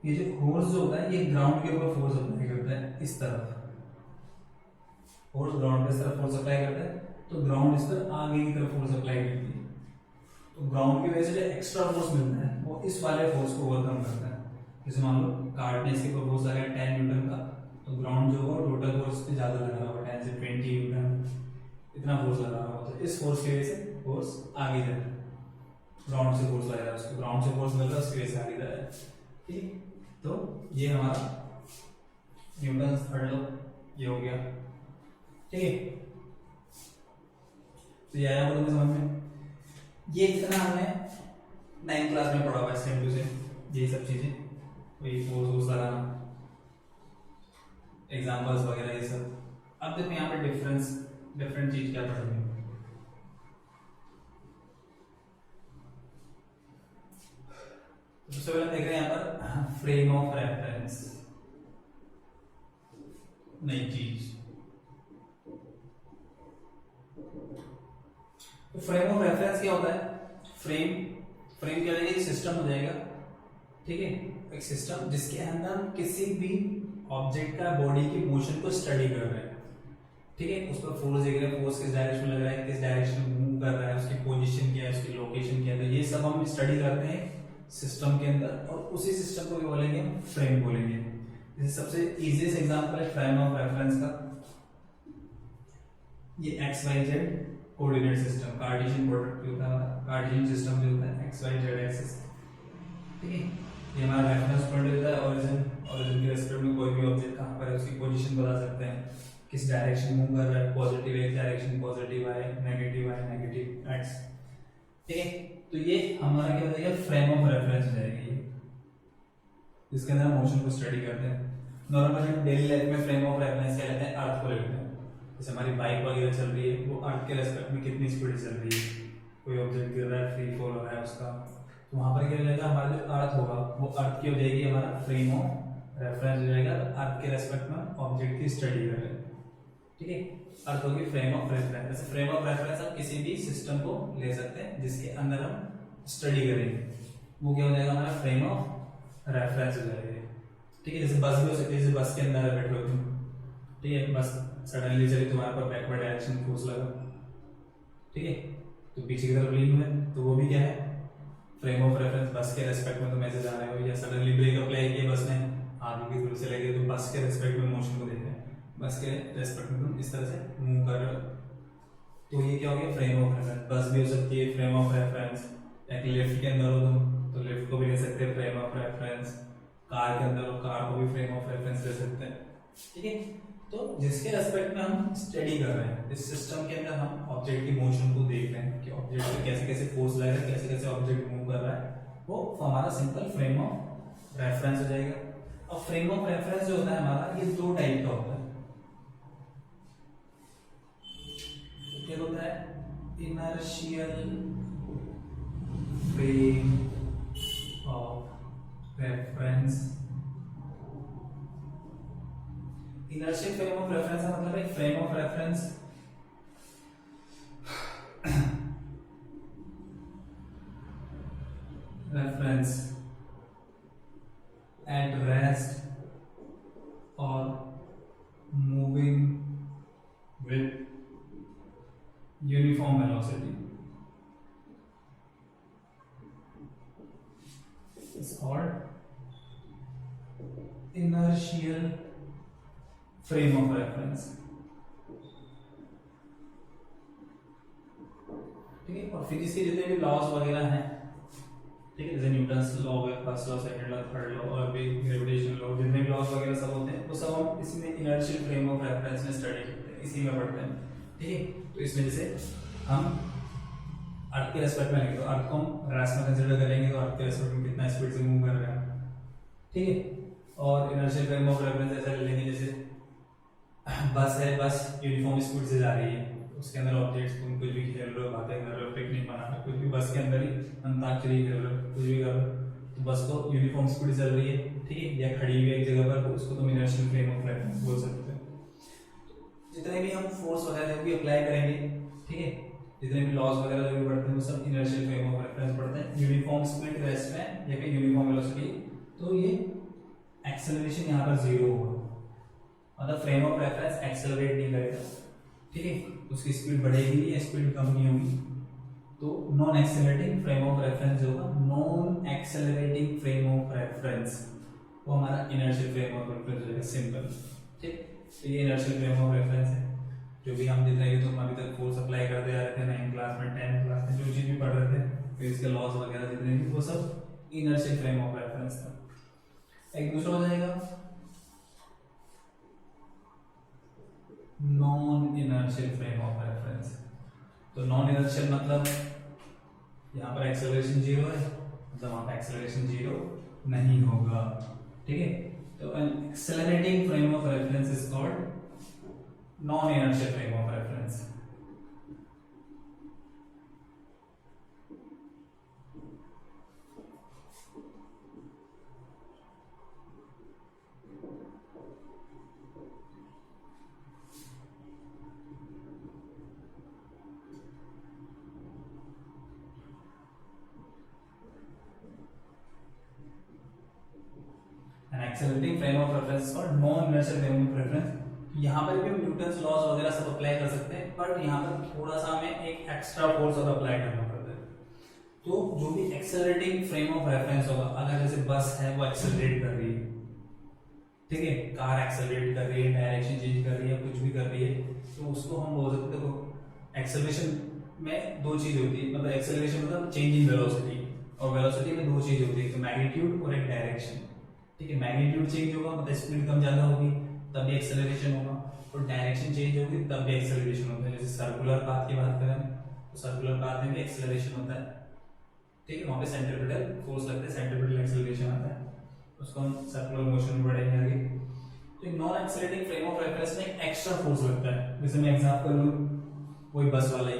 ये जो हॉर्स जो होता है ये ग्राउंड के ऊपर फोर्स अप्लाई करता है, इस तरफ फोर्स ग्राउंड पे इस तरफ फोर्स अप्लाई करता है, तो ग्राउंड इस पर आगे की तरफ फोर्स अप्लाई करती है, तो ग्राउंड की वजह से जो एक्स्ट्रा फोर्स मिलता है वो इस वाले फोर्स को ओवरकम करता है। जैसे मान लो कार्ड ने इसके ऊपर फोर्स लगाया 10 न्यूटन का, तो ग्राउंड जो होगा टोटल फोर्स पे ज्यादा लगा होगा, 10 से 20 न्यूटन इतना फोर्स लगा होगा, तो इस फोर्स की वजह से फोर्स आगे जाता है, ग्राउंड से फोर्स लगा रहा है उसको, ग्राउंड से फोर्स मिल रहा है उसकी वजह से आगे जा रहा है। ठीक, तो ये हमारा न्यूटन्स थर्ड लॉ ये हो गया। ठीक है, तो ये आया तुम्हें समझ में, ये जितना हमने 9th क्लास में पढ़ा हुआ है सेम टू सेम, ये सब चीजें, वही फोर्स लगाना, एग्जांपल्स वगैरह ये सब। अब देखो यहाँ पे डिफरेंट चीज क्या पढ़ेंगे। सबसे पहले देख रहे हैं यहाँ पर फ्रेम ऑफ रेफरेंस, नई चीज। तो फ्रेम ऑफ रेफरेंस क्या होता है, फ्रेम क्या रहेगा, सिस्टम हो जाएगा। ठीक है, एक सिस्टम जिसके अंदर हम किसी भी ऑब्जेक्ट का बॉडी की मोशन को स्टडी कर रहे हैं। ठीक है, उस पर फोर्स देख रहे हैं, फोर्स किस डायरेक्शन में लग रहा है, किस डायरेक्शन में मूव कर रहा है, उसकी पोजीशन क्या है, उसकी लोकेशन क्या है, तो ये सब हम स्टडी करते हैं सिस्टम के अंदर, और उसी सिस्टम को बोलेंगे हम फ्रेम बोलेंगे। जैसे सबसे इजीएस्ट एग्जांपल है फ्रेम ऑफ रेफरेंस का, ये X Y Z coordinate system, Cartesian Cartesian system जो होता है एक्स वाई जेड एक्सिस। ठीक है, ये हमारा रेफरेंस पॉइंट होता है, ओरिजिन के रेस्पेक्ट में कोई भी ऑब्जेक्ट कहां पर है उसकी पोजीशन बता सकते हैं, किस डायरेक्शन मूव कर रहा है, positive X direction, positive Y, negative X. ठीक है, तो ये हमारा क्या हो जाएगा, फ्रेम ऑफ रेफरेंस हो जाएगा ये, जिसके अंदर हम मोशन को स्टडी करते हैं। नॉर्मली हम डेली लाइफ में फ्रेम ऑफ रेफरेंस क्या लेते हैं, अर्थ को लेते हैं। जैसे हमारी बाइक वगैरह चल रही है, वो अर्थ के रेस्पेक्ट में कितनी स्पीड चल रही है, कोई ऑब्जेक्ट गिर रहा है, फ्री फॉल हो रहा है उसका, तो वहां पर क्या हो जाएगा, हमारा जो अर्थ होगा वो अर्थ की हो जाएगी, हमारा फ्रेम ऑफ रेफरेंस हो जाएगा। अर्थ के रेस्पेक्ट में ऑब्जेक्ट की स्टडी कर रहे हैं, ठीक है। अर्थ होगी फ्रेम ऑफ रेफरेंस। जैसे फ्रेम ऑफ रेफरेंस हम किसी भी सिस्टम को ले सकते हैं जिसके अंदर हम स्टडी करेंगे, वो क्या हो जाएगा, हमारा फ्रेम ऑफ रेफरेंस हो जाएगा, ठीक है। जैसे बस भी हो सकती है, जैसे बस के अंदर बैठे हो तुम, ठीक है, बस सडनली चली, तुम्हारे पर बैकवर्ड डायरेक्शन फोर्स लगा, ठीक है, तो पीछे की तरफ लीन हुए, तो वो भी क्या है, फ्रेम ऑफ रेफरेंस। बस के रेस्पेक्ट में तुम ऐसे जा रहे हो, या सडनली ब्रेक अप्लाई किया बस ने, आगे की तरफ से लगे, तो बस के रेस्पेक्ट में मोशन को देख रहे हैं, बस के रेस्पेक्ट में तुम इस तरह से मूव कर रहे हो, तो ये क्या हो गया, फ्रेम ऑफ रेफरेंस। बस भी हो सकती है फ्रेम ऑफ रेफरेंस, एक लिफ्ट के अंदर हो तुम तो लिफ्ट को भी ले सकते हैं फ्रेम ऑफ रेफरेंस, कार के अंदर हो कार को भी फ्रेम ऑफ रेफरेंस ले सकते हैं, ठीक है। तो जिसके रेस्पेक्ट में हम स्टडी कर रहे हैं, इस सिस्टम के अंदर हम ऑब्जेक्ट की मोशन को देख रहे हैं कि ऑब्जेक्ट पे कैसे कैसे फोर्स लग रहा है, कैसे कैसे ऑब्जेक्ट मूव कर रहा है, वो हमारा सिंपल फ्रेम ऑफ रेफरेंस हो जाएगा। और फ्रेम ऑफ रेफरेंस जो होता है हमारा, ये दो टाइप का होता है। क्या होता है, inertial frame of reference. Inertial frame of reference का मतलब है frame of reference at rest or moving with uniform velocity is called inertial frame of reference, ठीक है। और फिजिक्स के जितने भी लॉज वगैरह हैं, ठीक है, जैसे न्यूटन्स लॉ है, first law, second law, third law, और भी ग्रेविटेशन लॉ, जितने भी लॉज वगैरह सब होते हैं वो सब हम इसमें इनर्शियल फ्रेम ऑफ रेफरेंस में स्टडी करते हैं, इसी में पढ़ते हैं, ठीक है। तो इसमें जैसे हम अर्थ के रेस्पेक्ट में लेंगे, तो अर्थ को हम रेस्ट में कंसीडर करेंगे, तो अर्थ के रेस्पेक्ट में कितना स्पीड से मूव कर रहे हैं, ठीक है। और इनर्शियल फ्रेम ऑफ रेफरेंस ऐसा ले लेंगे, जैसे बस है, बस यूनिफॉर्म स्पीड से जा रही है, उसके अंदर ऑब्जेक्ट्स, तुम कुछ भी खेल रहे हो, बातें कर रहे हो, पिकनिक मना रहे हो, कुछ भी बस के अंदर ही अंताक्षरी कर रहे हो, कुछ भी कर रहे हो, तो बस को यूनिफॉर्म स्पीड चल रही है, ठीक है, या खड़ी हुई है एक जगह पर, तो उसको तुम इनर्शियल फ्रेम ऑफ रेफरेंस बोल सकते हो। जितने भी हम फोर्स वगैरह जो भी अप्लाई करेंगे, ठीक है, जितने भी लॉज वगैरह जो भी पढ़ते हैं वो सब इनर्शियल फ्रेम ऑफ रेफरेंस पढ़ते हैं। यूनिफॉर्म स्पीड रेस्ट में या फिर यूनिफॉर्म वेलोसिटी, तो ये एक्सेलरेशन यहाँ पर जीरो होगा, मतलब फ्रेम ऑफ रेफरेंस एक्सेलरेट नहीं करेगा, ठीक है, उसकी स्पीड बढ़ेगी या स्पीड कम नहीं होगी, तो non accelerating frame of reference होगा। Non accelerating frame of reference वो हमारा इनर्शियल फ्रेम ऑफ रेफरेंस होगा, सिंपल, ठीक। तो ये इनर्शियल फ्रेम ऑफ रेफरेंस है, जो भी हम जितने भी तुम अभी तक फोर्स अप्लाई करते आ रहे थे 9th क्लास में, 10th क्लास में, जो चीज भी पढ़ रहे थे, फिर इसके लॉज वगैरह जितने भी, वो सब इनर्शियल फ्रेम ऑफ रेफरेंस था। एक दूसरा हो जाएगा non inertial frame of reference. तो नॉन इनर्शियल मतलब यहाँ पर एक्सेलरेशन जीरो है, मतलब वहाँ पर एक्सेलरेशन जीरो नहीं होगा, ठीक है। तो an accelerating frame of reference is called non inertial frame of reference. Accelerating frame of reference और non inertial frame of reference. यहाँ पर भी हम न्यूटन्स लॉज वगैरह सब अप्लाई कर सकते हैं, बट यहाँ पर थोड़ा सा हमें एक एक्स्ट्रा फोर्स और अप्लाई करना पड़ता है। तो जो भी एक्सेलरेटिंग फ्रेम ऑफ रेफरेंस होगा, अगर जैसे बस है वो एक्सेलरेट कर रही है, ठीक है, कार एक्सेलरेट कर रही है, डायरेक्शन चेंज कर रही है, कुछ भी कर रही है, तो उसको हम बोल सकते हैं। देखो एक्सेलरेशन में दो चीज होती है, मतलब एक्सेलरेशन मतलब चेंज इन वेलोसिटी, और वेलोसिटी में दो चीज होती है, तो मैग्नीट्यूड और एक डायरेक्शन, ठीक है। मैग्नीट्यूड चेंज होगा मतलब स्पीड कम ज्यादा होगी तब भी एक्सेलरेशन होगा, और डायरेक्शन चेंज होगी तब भी एक्सेलरेशन होता है। जैसे सर्कुलर पाथ की बात करें तो सर्कुलर पाथ में भी एक्सेलरेशन होता है, ठीक है, वहां पे सेंट्रीपिटल फोर्स लगता है, सेंट्रीपिटल एक्सेलरेशन आता है, उसको हम सर्कुलर मोशन में पढ़ेंगे आगे। तो non accelerating frame of reference में एक्स्ट्रा फोर्स लगता है। जैसे मैं एग्जांपल लूं, कोई बस वाला ही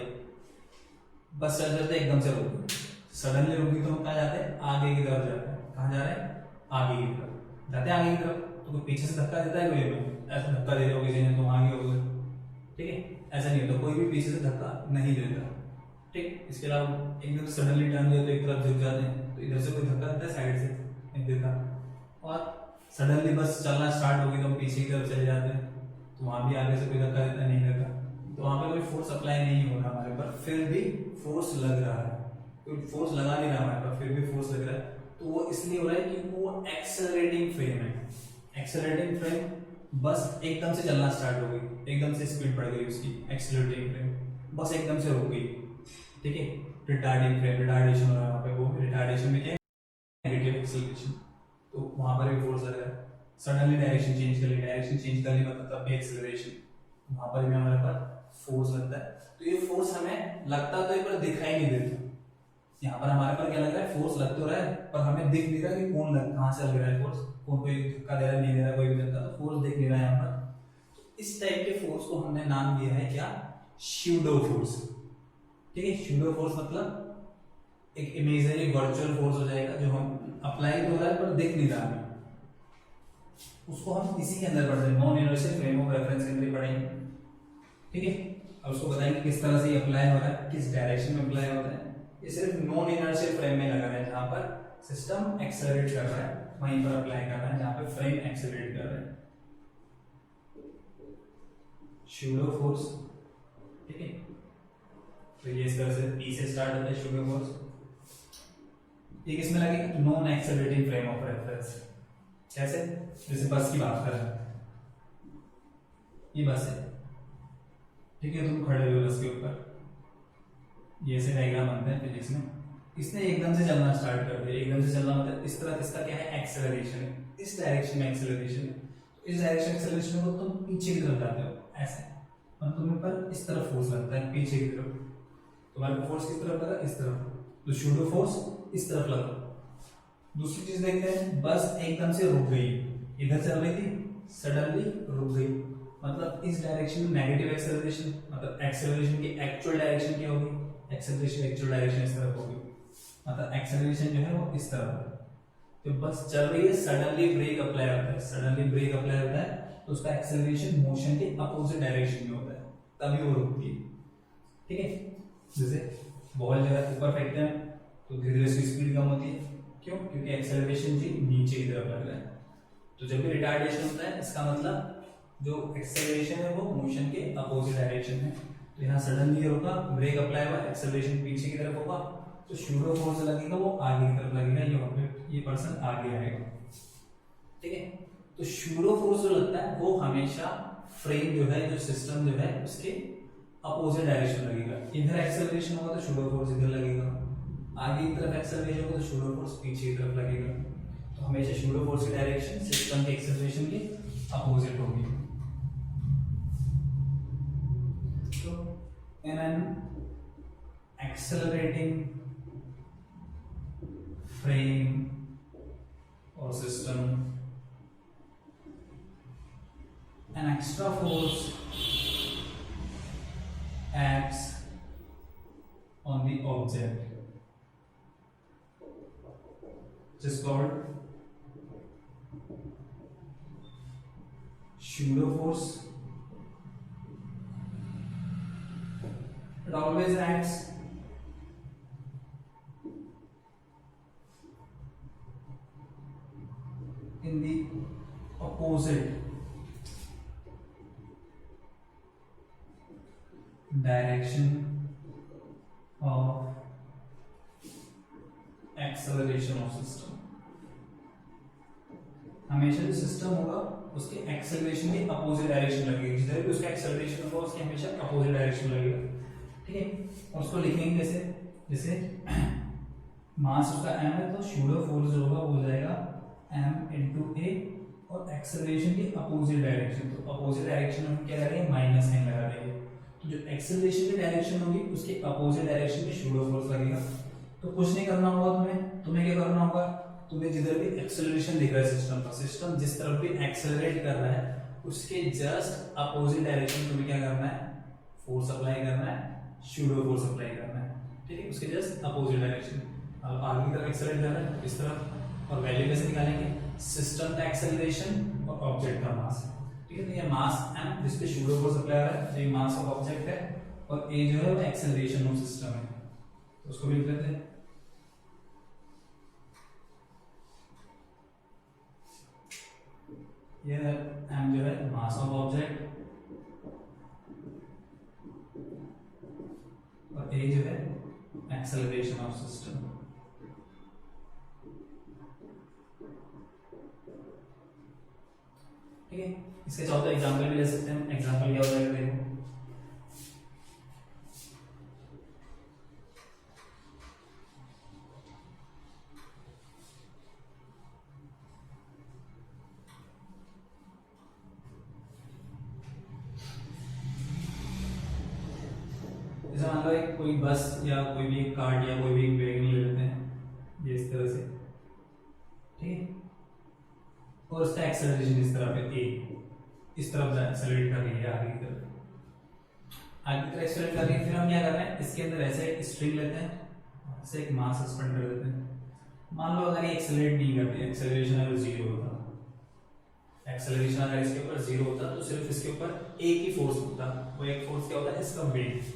बस चल जाते एकदम से रुक गई, सडनली रुकी तो हम कहाँ जाते हैं, आगे की तरफ जाते हैं। कहाँ जा रहे हैं, आगे की तरफ जाते हैं, आगे की तरफ। तो कोई पीछे से धक्का देता है, कोई ऐसा धक्का दे रहे हो किसी ने तो आगे हो गए, ठीक है, ऐसा नहीं होता, कोई भी पीछे से धक्का नहीं देता, ठीक। इसके अलावा एकदम सडनली टर्न दिया तो एक तरफ झुक जाते हैं, तो इधर से कोई धक्का देता है, साइड से नहीं देता। और सडनली बस चलना स्टार्ट होगी तो हम पीछे की तरफ चले जाते हैं, तो वहां भी आगे से कोई धक्का देता नहीं देता, तो वहां पे कोई फोर्स अप्लाई नहीं हो रहा हमारे पर, फिर भी फोर्स लग रहा है, कोई फोर्स लगा नहीं रहा हमारे पर, फिर भी फोर्स लग रहा है। तो वो इसलिए हो रहा है कि वो एक्सेलरेटिंग फ्रेम है। एक्सेलरेटिंग फ्रेम बस एकदम से चलना स्टार्ट हो गई, एकदम से स्पीड बढ़ गई उसकी, एक्सेलरेटिंग फ्रेम बस एकदम से रुक गई, ठीक है। रिटार्डिंग फ्रेम, रिटार्डेशन हो रहा है वहां पे, वो रिटार्डेशन में क्या है, नेगेटिव एक्सेलरेशन, तो वहां पर भी फोर्स लग रहा है। सडनली डायरेक्शन चेंज कर ली, डायरेक्शन चेंज कर ली मतलब तब भी एक्सेलरेशन, वहां पर भी हमारे पास फोर्स लगता है। तो ये फोर्स हमें लगता तो एक बार दिखाई नहीं देता, यहाँ पर हमारे पर क्या लग रहा है, फोर्स लग तो रहा है पर हमें दिख नहीं रहा कि कौन लग, कहाँ से लग रहा है फोर्स, कौन कोई धक्का दे रहा है नहीं दे रहा, कोई भी धक्का, तो फोर्स दिख नहीं रहा है यहाँ पर। तो इस टाइप के फोर्स को हमने नाम दिया है क्या, स्यूडो फोर्स, ठीक है। स्यूडो फोर्स मतलब एक इमेजिनरी वर्चुअल फोर्स हो जाएगा, जो हम अप्लाई तो हो रहा है पर दिख नहीं रहा है, उसको हम इसी के अंदर पढ़ रहे हैं, non inertial frame of reference के अंदर पढ़ेंगे, ठीक है। अब उसको बताएंगे किस तरह से ये अप्लाई हो रहा है, किस डायरेक्शन में अप्लाई होता है। ये सिर्फ नॉन इनर्शियल फ्रेम में लगा है, जहां पर सिस्टम एक्सेलरेट कर रहा है वहीं पर अप्लाई कर रहा है, जहां पे फ्रेम एक्सेलरेट कर रहा है, स्यूडो फोर्स, ठीक है। तो ये इस तरह से पी से स्टार्ट होता है स्यूडो फोर्स। ये किसमें लगेगा, non accelerating frame of reference. कैसे, जैसे बस की बात करें, ये बस है, ठीक है, तुम खड़े हो बस के ऊपर, ये ऐसे डायग्राम बनते हैं फिजिक्स में। इसने एकदम से चलना स्टार्ट कर दिया, एकदम से चलना मतलब इस तरह, इसका क्या है, एक्सेलरेशन है, इस डायरेक्शन में एक्सेलरेशन है। तो इस डायरेक्शन एक्सेलरेशन को तुम पीछे की तरफ जाते हो, ऐसे मतलब तुम्हें पर इस तरफ फोर्स लगता है, पीछे की तरफ, तुम्हारे को फोर्स किस तरफ लगा, इस तरफ, तो स्यूडो फोर्स इस तरफ लगा। दूसरी चीज देखते हैं, बस एकदम से रुक गई, इधर चल रही थी, सडनली रुक गई, मतलब इस डायरेक्शन में नेगेटिव एक्सेलरेशन, मतलब एक्सेलरेशन की एक्चुअल डायरेक्शन क्या होगी, एक्सेलरेशन एक्चुअल डायरेक्शन इस तरफ होगी, मतलब एक्सेलरेशन जो है वो इस तरफ है। तो बस चल रही है, सडनली ब्रेक अप्लाई होता है, सडनली ब्रेक अप्लाई होता है तो उसका एक्सेलरेशन मोशन के अपोजिट डायरेक्शन में होता है, तभी वो रुकती है, ठीक है। जैसे बॉल जो है ऊपर फेंकते हैं तो धीरे धीरे उसकी स्पीड कम होती है, क्यों, क्योंकि एक्सेलरेशन जी नीचे की तरफ लग रहा है। तो जब भी रिटार्डेशन होता है, इसका मतलब जो एक्सेलरेशन है वो मोशन के अपोजिट डायरेक्शन में। तो यहाँ सडनली रुका, ब्रेक अप्लाई हुआ, एक्सेलरेशन पीछे की तरफ होगा, तो स्यूडो फोर्स लगेगा वो आगे की तरफ लगेगा, ये ऑब्जेक्ट, ये पर्सन आगे आएगा, ठीक है। तो स्यूडो फोर्स जो लगता है वो हमेशा फ्रेम जो है, जो सिस्टम जो है, उसके अपोजिट डायरेक्शन लगेगा। इधर एक्सेलरेशन होगा तो स्यूडो फोर्स इधर लगेगा, आगे की तरफ एक्सेलरेशन होगा तो स्यूडो फोर्स पीछे की तरफ लगेगा। तो हमेशा स्यूडो फोर्स की डायरेक्शन सिस्टम के एक्सेलरेशन के अपोजिट होगी। तो in an accelerating frame or system, an extra force acts on the object, which is called pseudo force. It always acts in the opposite direction of acceleration of system. हमेशा जो system होगा उसके acceleration के opposite direction लगेगी, जिधर भी उसका acceleration होगा उसके हमेशा अपोजिट डायरेक्शन लगेगा, ठीक है। और उसको लिखेंगे कैसे, जैसे मास उसका m है तो स्यूडो फोर्स जो होगा वो हो जाएगा m इंटू ए, और एक्सेलरेशन की अपोजिट डायरेक्शन, तो अपोजिट डायरेक्शन में हम क्या करेंगे, माइनस साइन लगा देंगे, तो जो एक्सेलरेशन की डायरेक्शन होगी उसके अपोजिट डायरेक्शन में स्यूडो फोर्स लगेगा। तो कुछ नहीं करना होगा तुम्हें क्या करना होगा, तुम्हें जिधर भी एक्सेलरेशन दिख रहा है सिस्टम का, सिस्टम जिस तरफ भी एक्सेलरेट कर रहा है उसके जस्ट अपोजिट डायरेक्शन तुम्हें क्या करना है, फोर्स अप्लाई करना है, सूडो फोर्स अप्लाई करना है, ठीक है, उसके जस्ट अपोजिट डायरेक्शन। अब आगे की तरफ एक्सेलरेट कर रहा है इस तरफ, और वैल्यू कैसे निकालेंगे, सिस्टम का एक्सेलरेशन और ऑब्जेक्ट का मास, ठीक है। तो ये मास m जिस पे सूडो फोर्स अप्लाई हो रहा है, तो ये मास ऑफ ऑब्जेक्ट है, और a जो है वो एक्सेलरेशन ऑफ सिस्टम है, तो उसको भी लिख लेते हैं। ये m जो है मास ऑफ ऑब्जेक्ट, और a जो है एक्सेलरेशन ऑफ सिस्टम। ठीक है, इसके चौथा एग्जांपल भी ले सकते हैं। एग्जांपल क्या हो जाएगा देखो, जैसे मान लो एक कोई बस या कोई भी एक कार या कोई भी एक वैगन ले लेते हैं ये इस तरह से, ठीक है, और उसका एक्सेलरेशन इस तरफ है, a इस तरफ एक्सेलरेट कर रही है आगे की तरफ, आगे की तरफ एक्सेलरेट कर रही है। फिर हम क्या कर रहे हैं, इसके अंदर ऐसे एक स्ट्रिंग लेते हैं, ऐसे एक मास सस्पेंड कर देते हैं। मान लो अगर ये एक्सेलरेट नहीं करती, एक्सेलरेशन अगर जीरो होता, एक्सेलरेशन अगर इसके ऊपर जीरो होता तो सिर्फ इसके ऊपर एक ही फोर्स होता, वो एक फोर्स क्या होता है, इसका वेट।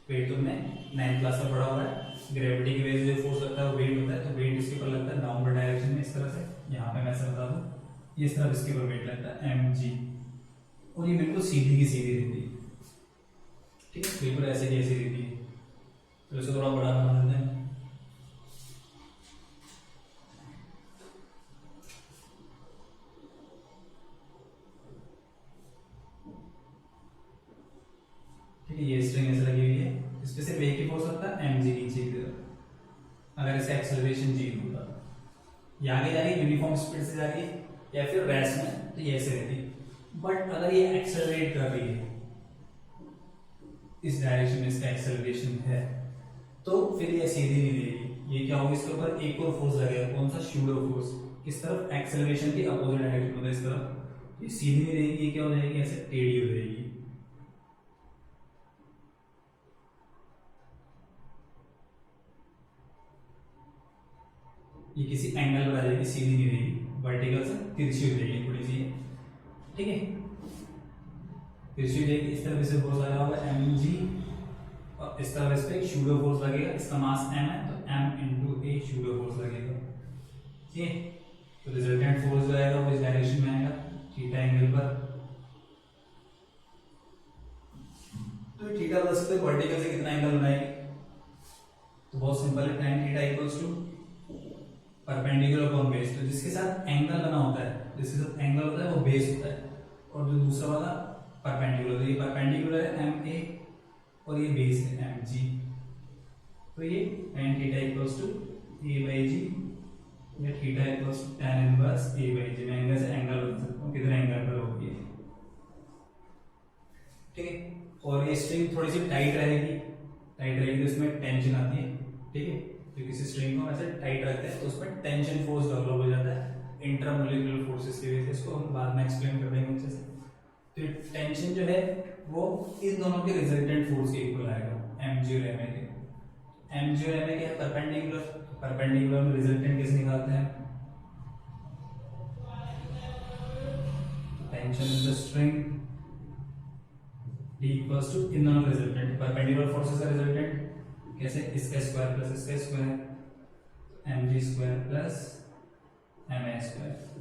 वेट तुमने 9th क्लास में पढ़ा हुआ है, ग्रेविटी की वजह से जो फोर्स लगता है वो वेट होता है, तो वेट इसके ऊपर लगता है डाउनवर्ड डायरेक्शन में इस तरह से, यहाँ पे मैं ऐसा बता दूं, इस तरफ इसके ऊपर वेट लगता है mg, और ये बिल्कुल सीधी की सीधी रहती है, ठीक है, बिल्कुल ऐसे की ऐसी रहती है। तो इसे थोड़ा बड़ा बना देते हैं, ठीक है, ये स्ट्रिंग ऐसे लगी हुई है, इस पे सिर्फ एक ही फोर्स लगता है mg नीचे की तरफ। अगर इसे एक्सेलरेशन g होता, ये आगे जा रही है यूनिफॉर्म स्पीड से जा रही है या फिर रेस में, तो ये ऐसे रहती है। बट अगर ये एक्सेलरेट कर रही है इस डायरेक्शन में, इसका एक्सेलरेशन है, तो फिर ये सीधी नहीं रहेगी, ये क्या होगा, इसके ऊपर एक और फोर्स लगेगा, कौन सा, सूडो फोर्स, किस तरफ, एक्सेलरेशन के अपोजिट डायरेक्शन में, इस तरफ। ये सीधी नहीं रहेगी, ये क्या हो जाएगी, ऐसे टेढ़ी हो जाएगी। ये किसी एंगल पर आ जाएगी, सीधी नहीं रहेगी, वर्टिकल से तिरछी हो जाएगी थोड़ी सी, ठीक है, तिरछी हो जाएगी। इस तरफ से फोर्स लगा होगा mg, और इस तरफ इस पे एक सूडो फोर्स लगेगा, इसका मास m है तो m into a pseudo force लगेगा, ठीक है। तो रिजल्टेंट फोर्स जो आएगा वो इस डायरेक्शन में आएगा, थीटा एंगल पर। तो थीटा बता सकते हैं वर्टिकल से कितना एंगल बनाएगी, तो बहुत सिंपल है, tan theta equals to perpendicular upon base. तो जिसके साथ एंगल बना होता है, जिसके साथ एंगल होता है वो बेस होता है, और जो दूसरा वाला परपेंडिकुलर, तो ये परपेंडिकुलर है ma और ये बेस है mg, तो ये tan theta equals to a by g, या theta equals to tan inverse a by g। मैं एंगल से एंगल बता सकता हूँ कितने एंगल पर होगी, ठीक है। और ये स्ट्रिंग थोड़ी सी टाइट रहेगी, टाइट रहेगी तो इसमें टेंशन आती है, ठीक है। तो किसी स्ट्रिंग को ऐसे टाइट रखते हैं तो उसमें टेंशन फोर्स डेवलप हो जाता है इंट्रामोलिकुलर फोर्सेस की वजह से, इसको हम बाद में एक्सप्लेन कर देंगे अच्छे से। तो टेंशन जो है वो इन दोनों के रिजल्टेंट फोर्स के इक्वल आएगा, mg और ma के। mg और ma के परपेंडिकुलर, परपेंडिकुलर में रिजल्टेंट कैसे निकालते हैं, tension in the string D equals to इन दोनों रिजल्टेंट, परपेंडिकुलर फोर्सेस का रिजल्टेंट कैसे, इसका स्क्वायर प्लस इसका square, mg square plus ma square.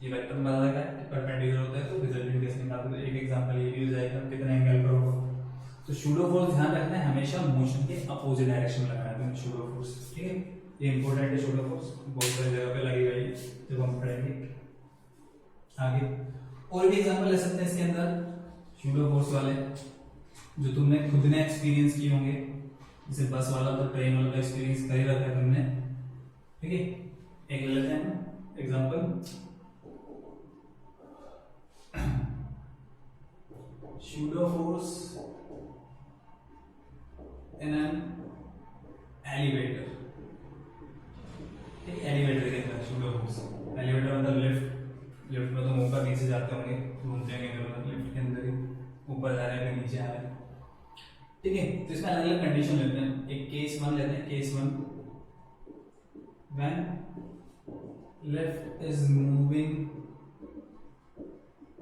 ये वेक्टर बदल रहा है, परपेंडिकुलर होता है तो रिजल्टेंट कैसे निकालते हैं। एक एग्जांपल ये भी हो जाएगा, कितने एंगल पर होगा। तो सूडो फोर्स ध्यान रखना है, हमेशा मोशन के अपोजिट डायरेक्शन में लगाना है सूडो फोर्स, ठीक है। ये इंपॉर्टेंट है, सूडो फोर्स बहुत सारी जगह पे लगेगा ये, जब हम पढ़ेंगे आगे। और भी एग्जांपल ले सकते हैं इसके अंदर सूडो फोर्स वाले, जो तुमने खुद ने एक्सपीरियंस किए होंगे, जैसे बस वाला तो ट्रेन वाला एक्सपीरियंस कर ही रखा है तुमने, ठीक है। एक ले लेते हैं example, pseudo force in an elevator. ठीक है, एलिवेटर के अंदर शूडो फोर्स। एलिवेटर मतलब लिफ्ट, लिफ्ट में तुम ऊपर नीचे जाते होंगे, घूमते होंगे इधर उधर, लिफ्ट के अंदर ही ऊपर जा रहे हैं फिर नीचे आ रहे हैं। ठीक है, तो इसमें अलग अलग कंडीशन लेते हैं। एक केस 1 लेते हैं, case 1 when lift is moving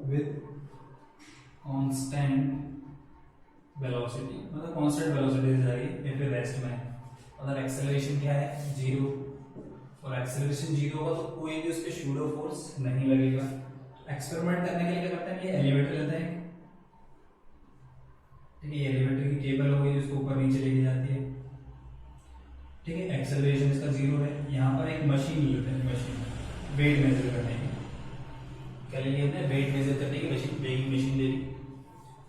with constant velocity, मतलब कांस्टेंट वेलोसिटी से जा रही है, या फिर रेस्ट में, मतलब एक्सेलरेशन क्या है 0, और एक्सेलरेशन 0 होगा तो कोई भी उस पे शूडो फोर्स नहीं लगेगा। एक्सपेरिमेंट करने के लिए क्या करते हैं, ये एलिवेटर लेते हैं, ठीक है, ये एलिवेटर की केबल होगी जिसको ऊपर नीचे लेके जाती है। ठीक है, एक्सेलरेशन इसका 0 है। यहाँ पर एक मशीन लेते हैं, मशीन वेट मेजर करने की, क्या ले लिया हमने, वेट मेजर करने की मशीन, वेइंग मशीन ले ली,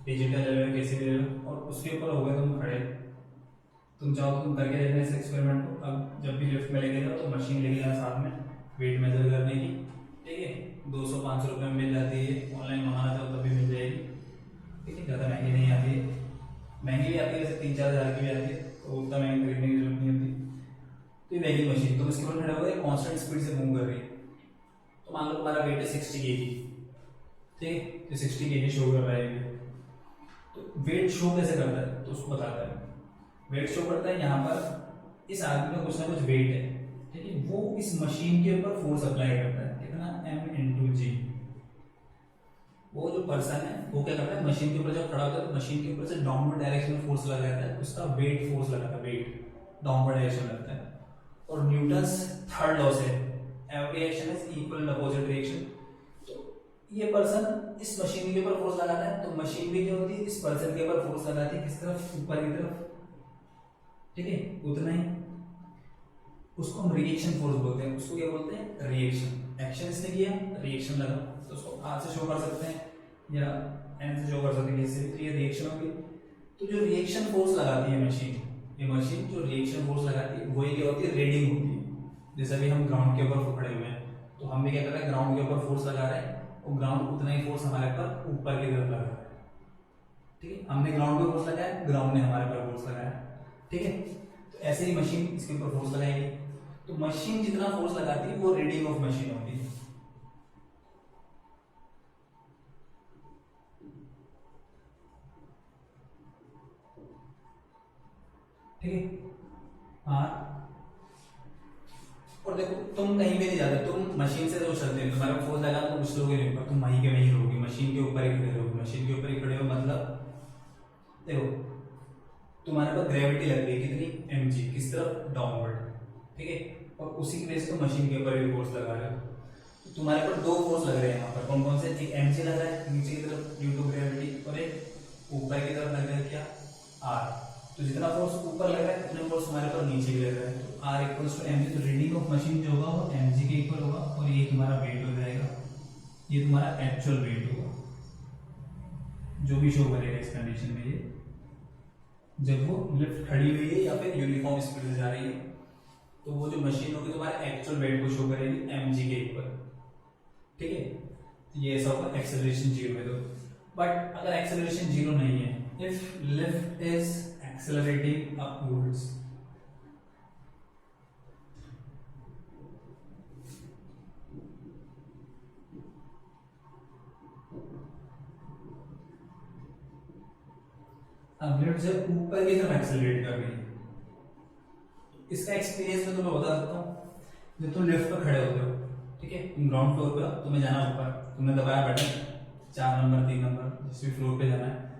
डिजिटल ले लो कैसे भी ले लो, और उसके ऊपर हो गए तुम खड़े। तुम चाहो तो तुम करके देखना इस एक्सपेरिमेंट को। अब जब भी लिफ्ट में लेके जाओ तो मशीन लेके जाना साथ में वेट मेजर करने की। ठीक है, 200-500 रुपये में मिल जाती है, ऑनलाइन मंगाना चाहो तब भी मिल जाएगी। ठीक है, ज़्यादा महंगी नहीं आती है, महंगी भी आती है वैसे 3-4 हज़ार की भी आती है, तो उतना महंगी खरीदने की जरूरत नहीं होती। तो ये वेइंग मशीन, तुम इसके ऊपर खड़े हो गए, कॉन्स्टेंट स्पीड से मूव कर रही है। तो मान लो तुम्हारा वेट है 60 kg, ठीक है, तो 60 kg शो कर रहा है। तो वेट शो कैसे करता है, तो उसको बताता है। वेट शो करता है यहाँ पर इस आदमी में कुछ ना कुछ वेट है, ठीक है, वो इस मशीन के ऊपर फोर्स अप्लाई करता है, कितना m/g। वो जो पर्सन है वो क्या करता है, मशीन के ऊपर जब खड़ा होता है तो मशीन के ऊपर से डाउनवर्ड डायरेक्शन में फोर्स लगा रहता है, उसका वेट फोर्स लगाता है, वेट डाउनवर्ड डायरेक्शन लगता है। और न्यूटन्स थर्ड लॉ से every action is equal in opposite direction. ये पर्सन इस मशीन के ऊपर फोर्स लगाता है, तो मशीन भी क्या होती है, इस पर्सन के ऊपर फोर्स लगाती है, किस तरफ, ऊपर की तरफ। ठीक है, उतना ही, उसको हम रिएक्शन फोर्स बोलते हैं। उसको क्या बोलते हैं, रिएक्शन। एक्शन इसने किया, रिएक्शन लगा, तो उसको हाथ से शो कर सकते हैं या एंड से शो कर सकते हैं, जैसे तो ये रिएक्शन होगी। तो जो रिएक्शन फोर्स लगाती है मशीन, ये मशीन जो रिएक्शन फोर्स लगाती है वही क्या होती है, रीडिंग होती है। जैसे अभी हम ग्राउंड के ऊपर खड़े हुए हैं, तो हम भी क्या कर रहे हैं, ग्राउंड के ऊपर फोर्स लगा रहे हैं, और ग्राउंड उतना ही फोर्स हमारे पर ऊपर की तरफ लगा है। ठीक है, हमने ग्राउंड पे फोर्स लगाया, ग्राउंड ने हमारे पर फोर्स लगाया। ठीक है, तो ऐसे ही मशीन इसके ऊपर फोर्स लगाएगी, तो मशीन जितना फोर्स लगाती है वो रीडिंग ऑफ मशीन होती है। ठीक है, हाँ, और देखो तुम कहीं भी नहीं जाते, तुम मशीन से जो चलते हो, तुम्हारा फोर्स लगा तो कुछ लोगे नहीं ऊपर, तुम वहीं के वहीं रहोगे, मशीन के ऊपर ही खड़े रहोगे। मशीन के ऊपर ही खड़े हो मतलब देखो तुम्हारे पर ग्रेविटी लग रही है कितनी, mg, किस तरफ, डाउनवर्ड। ठीक है, और उसी की वजह से तो मशीन के ऊपर भी फोर्स लगा रहे हो। तो तुम्हारे पर दो फोर्स लग रहे हैं यहाँ पर, कौन कौन से, एक mg लग रहा है नीचे की तरफ ड्यू टू ग्रेविटी, और एक ऊपर की तरफ लग रहा है क्या, r। तो जितना फोर्स ऊपर लग रहा है उतना फोर्स हमारे पर नीचे भी लग रहा है, तो r इक्वल्स टू mg। तो रीडिंग ऑफ मशीन जो होगा वो mg के इक्वल होगा, और ये तुम्हारा वेट हो जाएगा, ये तुम्हारा एक्चुअल वेट होगा जो भी शो करेगा इस कंडीशन में। ये जब वो लिफ्ट खड़ी हुई है या फिर यूनिफॉर्म स्पीड से जा रही है, तो वो जो मशीन होगी तुम्हारे एक्चुअल वेट को शो करेगी mg के इक्वल। ठीक है, ये ऐसा होगा एक्सेलरेशन 0 है। तो बट अगर एक्सेलरेशन 0 नहीं है, if lift is accelerating upwards, अब लिफ्ट जब ऊपर की तरफ एक्सेलरेट कर रही है, इसका एक्सपीरियंस मैं तुम्हें बता सकता हूँ। जब तुम लिफ्ट पर खड़े होते हो, ठीक है, तुम ग्राउंड फ्लोर पे हो, तुम्हें जाना ऊपर, तुमने दबाया बटन 4 नंबर 3 नंबर जिस भी फ्लोर पे जाना है,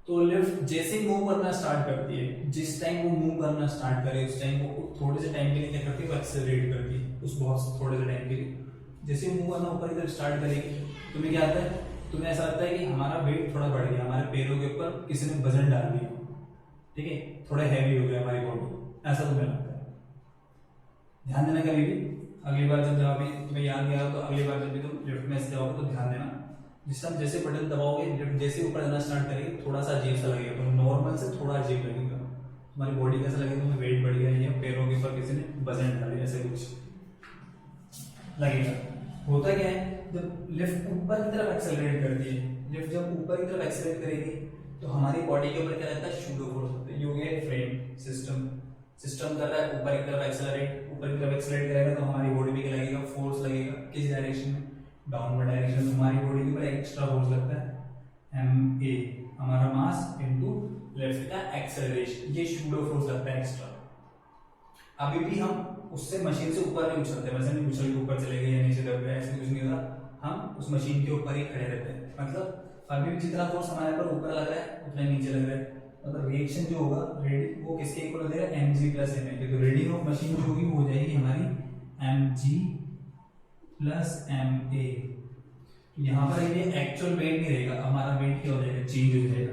तो लिफ्ट जैसे ही मूव करना स्टार्ट करती है, जिस टाइम वो मूव करना स्टार्ट करे उस टाइम वो थोड़े से टाइम के लिए क्या करती है, वो एक्सेलरेट करती है उस बहुत थोड़े से टाइम के लिए। जैसे मूव करना ऊपर की तरफ स्टार्ट करेगी, तुम्हें क्या आता है, तुम्हें ऐसा लगता है कि हमारा वेट थोड़ा बढ़ गया, हमारे पैरों के ऊपर किसी ने वजन डाल दिया, ठीक है, थोड़ा हैवी हो गया हमारी बॉडी, ऐसा तुम्हें लगता है। ध्यान देना कभी भी, अगली बार जब अभी तुम्हें याद नहीं आ रहा तो अगली बार जब भी तुम लिफ्ट में जाओगे तो ध्यान देना, जिस टाइम जैसे बटन दबाओगे लिफ्ट जैसे ऊपर जाना स्टार्ट करेगी थोड़ा सा अजीब सा लगेगा, तो नॉर्मल से थोड़ा अजीब लगेगा, तुम्हारी बॉडी कैसा लगेगा, तुम्हें वेट बढ़ गया या पैरों के ऊपर किसी ने वजन डाला ऐसे कुछ लगेगा। होता क्या है, जब लिफ्ट ऊपर की तरफ एक्सेलरेट करती है, लिफ्ट जब ऊपर की तरफ एक्सेलरेट करेगी तो हमारी बॉडी के ऊपर क्या रहता है, शूडो फोर्स होता है। ये हो गया फ्रेम सिस्टम, सिस्टम कर रहा है ऊपर की तरफ एक्सेलरेट, ऊपर की तरफ एक्सेलरेट करेगा तो हमारी बॉडी पे क्या लगेगा, फोर्स लगेगा, किस डायरेक्शन में, डाउनवर्ड डायरेक्शन में। हमारी बॉडी के ऊपर एक्स्ट्रा फोर्स लगता है ma, हमारा मास इनटू लेफ्ट का एक्सेलरेशन, ये शूडो फोर्स लगता है एक्स्ट्रा। अभी भी हम उससे मशीन से ऊपर नहीं उछलते, वैसे नहीं उछल के ऊपर चले गए या नीचे दब गए, ऐसे कुछ नहीं होता, हम उस मशीन के ऊपर ही खड़े रहते हैं। मतलब अभी भी जितना फोर्स हमारे पर ऊपर लग रहा है उतना नीचे लग रहा है, मतलब रिएक्शन जो होगा वो किसके इक्वल हो जाएगा, mg प्लस ma। तो रीडिंग ऑफ मशीन जो होगी वो हो जाएगी हमारी mg प्लस ma। यहाँ पर ये एक्चुअल वेट नहीं रहेगा, हमारा वेट क्या हो जाएगा, चेंज हो जाएगा।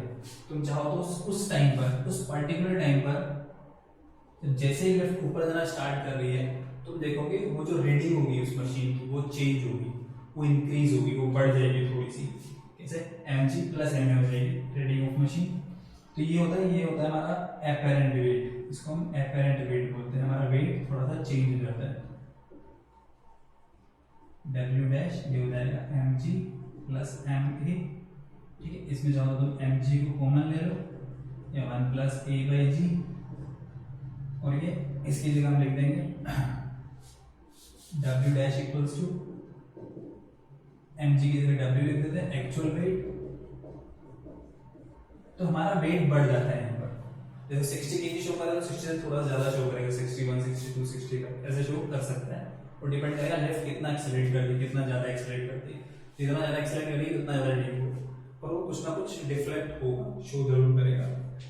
तुम चाहो तो उस टाइम पर, उस पर्टिकुलर टाइम पर जैसे ही लिफ्ट ऊपर जाना स्टार्ट कर रही है तुम देखोगे वो जो रीडिंग होगी उस मशीन की वो चेंज होगी, वो इंक्रीज होगी, वो बढ़ जाएगी थोड़ी सी, कैसे mg प्लस ma हो जाएगी रीडिंग ऑफ मशीन। तो ये होता है हमारा एपेरेंट वेट, इसको हम एपेरेंट वेट बोलते हैं। हमारा वेट थोड़ा सा चेंज हो जाता है, w डैश ये हो जाएगा mg प्लस ma, ठीक है। इसमें चाहो तो mg को कॉमन ले लो या 1 प्लस a बाई जी, और ये इसकी जगह हम लिख देंगे w dash equals to mg की जगह w लिख देते हैं एक्चुअल वेट। तो हमारा वेट बढ़ जाता है यहाँ पर, जैसे 60 kg शो कर रहा है तो 60 से थोड़ा ज्यादा शो करेगा, 61 62 60 का ऐसे शो कर सकता है, और डिपेंड करेगा लिफ्ट कितना एक्सेलरेट करती है, कितना ज्यादा एक्सेलरेट करती है। जितना ज्यादा एक्सेलरेट करेगी उतना ज्यादा रीडिंग होगा, पर वो कुछ ना कुछ डिफ्लेक्ट होगा, शो जरूर करेगा,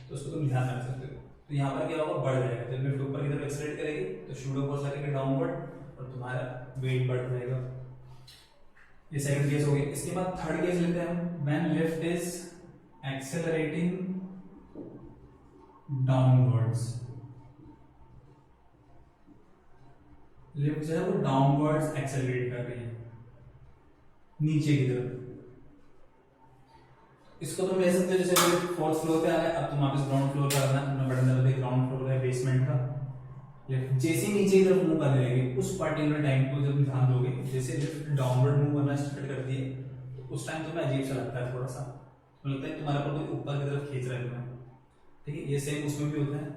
तो उसको तुम ध्यान रख सकते हो। तो यहाँ पर क्या होगा, बढ़ जाएगा। जब लिफ्ट ऊपर की तरफ एक्सेलरेट करेगी तो शूडो फोर्स लगेगा डाउनवर्ड और तुम्हारा वेट बढ़ जाएगा। ये सेकंड केस हो गया। इसके बाद थर्ड केस लेते हैं हम, when lift is accelerating downwards. Lift जो है वो डाउनवर्ड्स एक्सेलरेट कर रही है नीचे की तरफ। इसको तुम ले सकते हो जैसे फोर्थ फ्लोर पे आ गए, अब तुम वापस ग्राउंड फ्लोर पे आना, तुमने बटन दबा दिया ग्राउंड फ्लोर का बेसमेंट का, लिफ्ट जैसे ही नीचे की तरफ मूव करने लगेगी उस पर्टिकुलर टाइम को जब ध्यान दोगे, जैसे लिफ्ट डाउनवर्ड मूव करना स्टार्ट करती है तो उस टाइम तुम्हें अजीब सा लगता है, थोड़ा सा लगता है तुम्हारा पर कोई ऊपर की तरफ खींच रहा है तुम्हें, ठीक है। ये सेम उसमें भी होता है,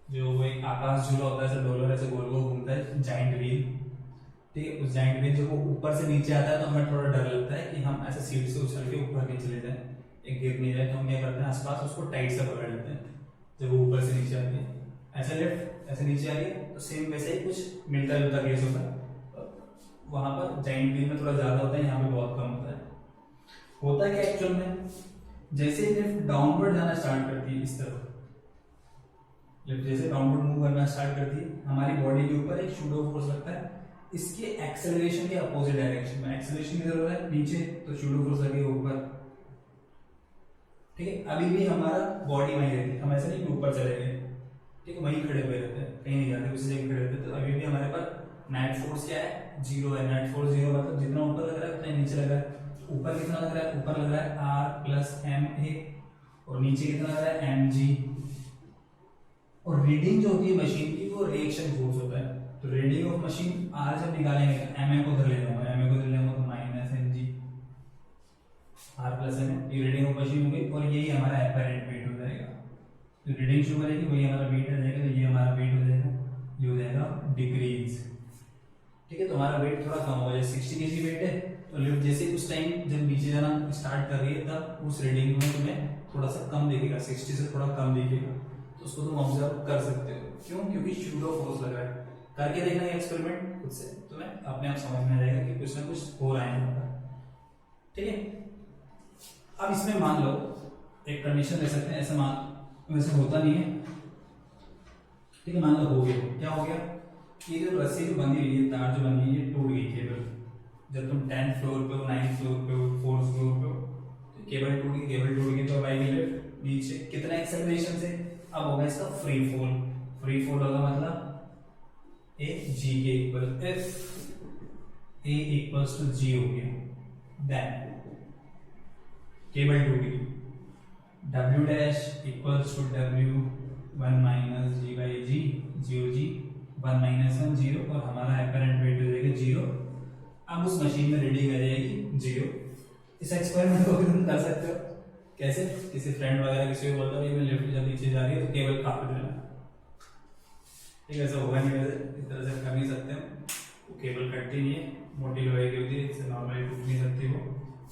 जो वो एक आकाश झूला होता है, ऐसे डोलर ऐसे गोल गोल घूमता है, जाइंट व्हील, ठीक है। उस जाइंट व्हील जब वो ऊपर से नीचे आता है तो हमें थोड़ा डर लगता है कि हम ऐसे सीट से उछल के ऊपर नहीं चले जाए, एक गिर नहीं जाए, तो हम क्या करते हैं आसपास उसको टाइट से पकड़ लेते हैं जब वो ऊपर से नीचे आती है। ऐसे लिफ्ट ऐसे नीचे आ रही है तो सेम वैसे ही कुछ मिलता जुलता केस होता है, वहां पर जाइंट व्हील में थोड़ा ज्यादा होता है, यहाँ पे बहुत कम होता है। होता है कि एक्चुअल में जैसे ही लिफ्ट डाउनवर्ड जाना स्टार्ट करती है, इस तरफ लिफ्ट जैसे डाउनवर्ड मूव करना स्टार्ट करती है, हमारी बॉडी के ऊपर एक शूडो फोर्स लगता है, इसके एक्सेलरेशन के अपोजिट डायरेक्शन में। एक्सेलरेशन की जरूरत है नीचे तो शूडो फोर्स लगेगा ऊपर, ठीक है। अभी भी हमारा बॉडी वहीं रहती है, हम ऐसे नहीं ऊपर चले गए, ठीक है, वहीं खड़े हुए रहते हैं, कहीं नहीं जाते, उसी जगह खड़े रहते हैं। तो अभी भी हमारे पास नेट फोर्स क्या है, जीरो है। नेट फोर्स जीरो मतलब जितना ऊपर लग रहा है उतना नीचे लग रहा है। ऊपर कितना लग रहा है, ऊपर लग रहा है R प्लस ma, और नीचे कितना लग रहा है mg। और रीडिंग जो होती है मशीन की वो रिएक्शन फोर्स होता है, तो रीडिंग ऑफ मशीन R जब निकालेंगे ma को धर लेना होगा, ma को धर लेना होगा तो minus mg R plus ma, ये रीडिंग ऑफ मशीन होगी, और यही हमारा एपेरेंट वेट हो जाएगा। तो रीडिंग शो करेगी वही हमारा वेट आ जाएगा, तो ये हमारा वेट हो जाएगा, ये हो जाएगा डिक्रीज, ठीक है। तो हमारा वेट थोड़ा कम होगा, जैसे 60 kg वेट है तो लिफ्ट जैसे उस टाइम जब नीचे जाना स्टार्ट कर रही है तब उस रीडिंग में तुम्हें थोड़ा सा कम दिखेगा, 60 से थोड़ा कम दिखेगा, तो उसको तुम ऑब्जर्व कर सकते हो। क्यों? क्योंकि शूडो फोर्स लग रहा है। करके देखना है एक्सपेरिमेंट खुद से, तुम्हें अपने आप समझ में आ जाएगा कि कुछ ना कुछ हो रहा है यहाँ पर, ठीक है। अब इसमें मान लो एक कंडीशन ले सकते हैं, ऐसा मान वैसे होता नहीं है, ठीक है, मान लो हो गया। क्या हो गया, ये जो रस्सी जो बंधी हुई है, तार जो बंधी है, ये टूट गई केबल। जब तुम 10th फ्लोर पे हो, 9th फ्लोर पे हो, 4th फ्लोर पे हो, तो केबल टूट गई, केबल टूट गई तो अब आएगी लिफ्ट नीचे, कितना एक्सेलरेशन से, अब होगा इसका फ्री फॉल। फ्री फॉल होगा मतलब ए जी के equal, if A equals to G हो गया देन केबल टूट गई, W dash equals to W 1 minus G by G, zero G 1 minus 1 zero, और हमारा एपेरेंट वेट हो जाएगा जीरो। अब उस मशीन में रीडिंग आ जाएगी जीरो। इस एक्सपेरिमेंट को भी तुम कर सकते हो, कैसे, किसी फ्रेंड वगैरह किसी को बोलते हो मैं लिफ्ट जब नीचे जा रही है तो केबल काट देना, ठीक है, ऐसा होगा नहीं, वैसे इस तरह से कर नहीं सकते हम, वो केबल कटती नहीं है, मोटी लोहे की होती है, इससे नॉर्मली टूट नहीं सकती, वो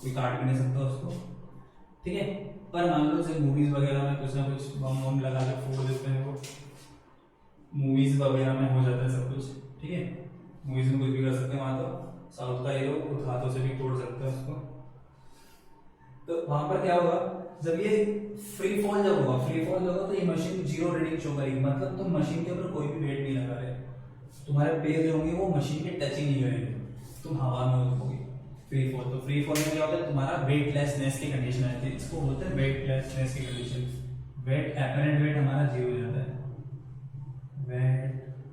कोई काट भी नहीं सकता उसको, ठीक है। पर मान लो जैसे मूवीज वगैरह में कुछ ना कुछ बम वम लगा के फोड़ देते हैं, वो मूवीज वगैरह में हो जाता है सब कुछ, ठीक है। मूवीज में कुछ भी कर सकते हैं, वहाँ तो साउथ का हीरो खुद हाथों से भी तोड़ सकता है उसको। तो वहां पर क्या होगा, जब ये फ्री फॉल जब होगा, फ्री फॉल होगा तो ये मशीन जीरो रीडिंग शो करेगी, मतलब तुम मशीन के ऊपर कोई भी वेट नहीं लगा रहे, तुम्हारे पैर जो होंगे वो मशीन के टच ही नहीं करेंगे, तुम हवा में उड़ोगे। फ्री फॉल, तो फ्री फॉल में क्या होता है, तुम्हारा वेटलेसनेस की कंडीशन आती है, इसको बोलते हैं वेटलेसनेस की कंडीशन। वेट एपरेंट वेट हमारा जीरो हो जाता है,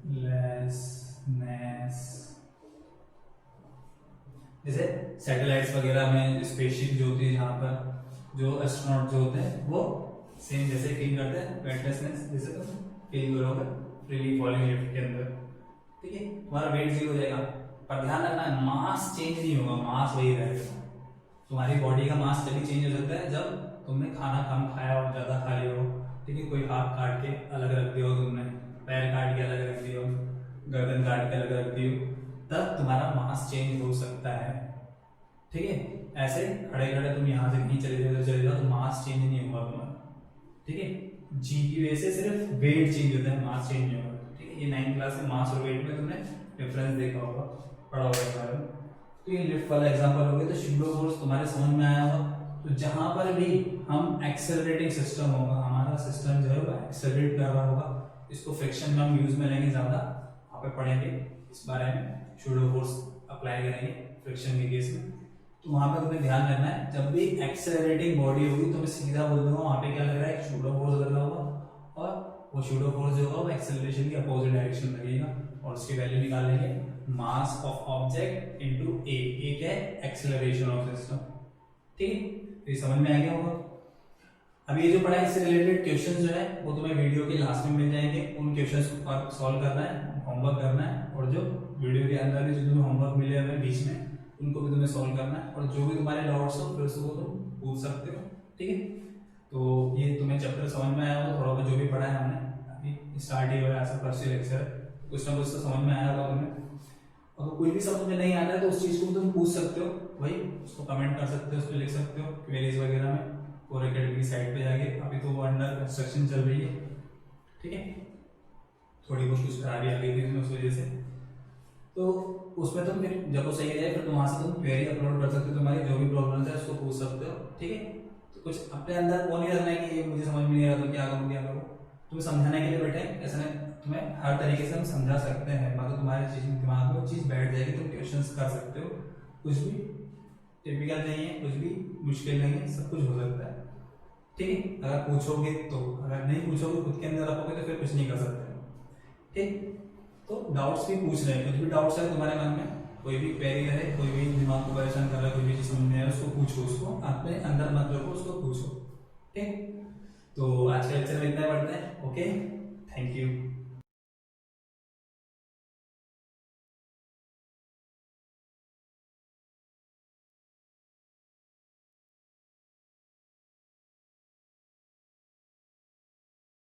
वेटलेसनेस। जैसे सैटेलाइट्स वगैरह में स्पेसशिप जो होती है, जहाँ पर जो एस्ट्रोनॉट जो होते हैं वो सेम जैसे फील करते हैं वेटलेसनेस, जैसे तुम फील करोगे फ्रीली फॉलिंग लिफ्ट के अंदर, ठीक है। तुम्हारा वेट जीरो हो जाएगा, पर ध्यान रखना है मास चेंज नहीं होगा, मास वही रहेगा। तुम्हारी बॉडी का मास तभी चेंज हो सकता है जब तुमने खाना कम खाया और ज्यादा खा लिया हो, ठीक है। कोई हाथ काट के अलग रख दिया हो तुमने, पैर काट के अलग रख दिया हो, गर्दन काट के अलग रख दी हो, तब तुम्हारा मास चेंज हो सकता है, ठीक है। ऐसे खड़े खड़े तुम यहाँ से कहीं चले जाओ तो मास चेंज नहीं होगा तुम्हारा, ठीक है। जी की वजह से सिर्फ वेट चेंज होता है, मास चेंज नहीं होगा, ठीक है। ये 9th क्लास में मास और वेट में तुमने डिफरेंस देखा होगा, पढ़ा होगा इस बारे में। तो ये लिफ्ट वाला एग्जांपल हो गया, तो स्यूडो फोर्स तुम्हारे समझ में आया होगा। तो जहां पर भी हम एक्सेलरेटिंग सिस्टम होगा, हमारा सिस्टम जो है वो एक्सेलरेट कर रहा होगा, इसको फ्रिक्शन में हम यूज में लेंगे ज्यादा, वहां पे पढ़ेंगे इस बारे में, स्यूडो फोर्स अप्लाई करेंगे फ्रिक्शन के केस में। तो वहां पे तुम्हें ध्यान रखना है, जब भी एक्सेलरेटिंग बॉडी होगी तो मैं सीधा बोल दूंगा वहां पे क्या लग रहा है, एक स्यूडो फोर्स लग रहा होगा, और वो स्यूडो फोर्स जो होगा वो एक्सेलरेशन की अपोजिट डायरेक्शन लगेगा, और उसकी वैल्यू निकाल लेंगे मास ऑफ ऑब्जेक्ट इनटू ए क्या है, एक्सेलरेशन ऑफ सिस्टम, ठीक है। तो ये समझ में आ गया होगा। अब ये जो पढ़ा है इससे रिलेटेड क्वेश्चन जो है वो तुम्हें वीडियो के लास्ट में मिल जाएंगे, उन क्वेश्चंस को सॉल्व करना है, होमवर्क करना है, और जो वीडियो के अंदर भी जो तुम्हें होमवर्क मिले हुए बीच में उनको भी तुम्हें सॉल्व करना है, और जो भी तुम्हारे डाउट्स हो फिर उसको तुम पूछ सकते हो, ठीक है। तो ये तुम्हें चैप्टर समझ में आया होगा, थोड़ा बहुत जो भी पढ़ा है हमने, अभी स्टार्ट ही हुआ है, ऐसा फर्स्ट लेक्चर है, कुछ ना कुछ तो समझ में आया होगा तुम्हें। अगर कोई भी समझ में नहीं आता है तो उस चीज को तुम पूछ सकते हो, वही उसको कमेंट कर सकते हो, उस पर लिख सकते हो क्वेरीज वगैरह में, और एकेडमी की साइट पे जाके, अभी तो वो अंडर कंस्ट्रक्शन चल रही है, ठीक है। थोड़ी बहुत कुछ खराबी आ गई थी उसमें, उस वजह से, तो उसमें तुम फिर जब वो सही रहे फिर तुम वहां से तुम क्वेरी अपलोड कर सकते हो, तुम्हारी जो भी प्रॉब्लम है उसको पूछ सकते हो, ठीक है। तो कुछ अपने अंदर वो नहीं रखना है कि ये मुझे समझ में नहीं आ रहा तो क्या करूँ क्या करूँ, तुम्हें समझाने के लिए बैठे, ऐसा नहीं, तुम्हें हर तरीके से हम समझा सकते हैं, मतलब तुम्हारे चीज दिमाग में वो चीज बैठ जाएगी, तुम क्वेश्चंस कर सकते हो, कुछ भी टिपिकल नहीं है, कुछ भी मुश्किल नहीं है, सब कुछ हो सकता है, ठीक है। अगर पूछोगे तो, अगर नहीं पूछोगे खुद के अंदर रखोगे तो फिर कुछ नहीं कर सकते, ठीक। तो डाउट्स भी पूछ रहे हैं, कुछ भी डाउट्स है तुम्हारे मन में, कोई भी क्वेरी है, कोई भी दिमाग को परेशान कर रहा है, कोई भी चीज समझ में आए उसको पूछो, उसको अपने अंदर मत रखो, उसको पूछो, ठीक। तो आज के लेक्चर में इतना पढ़ते हैं, ओके, थैंक यू।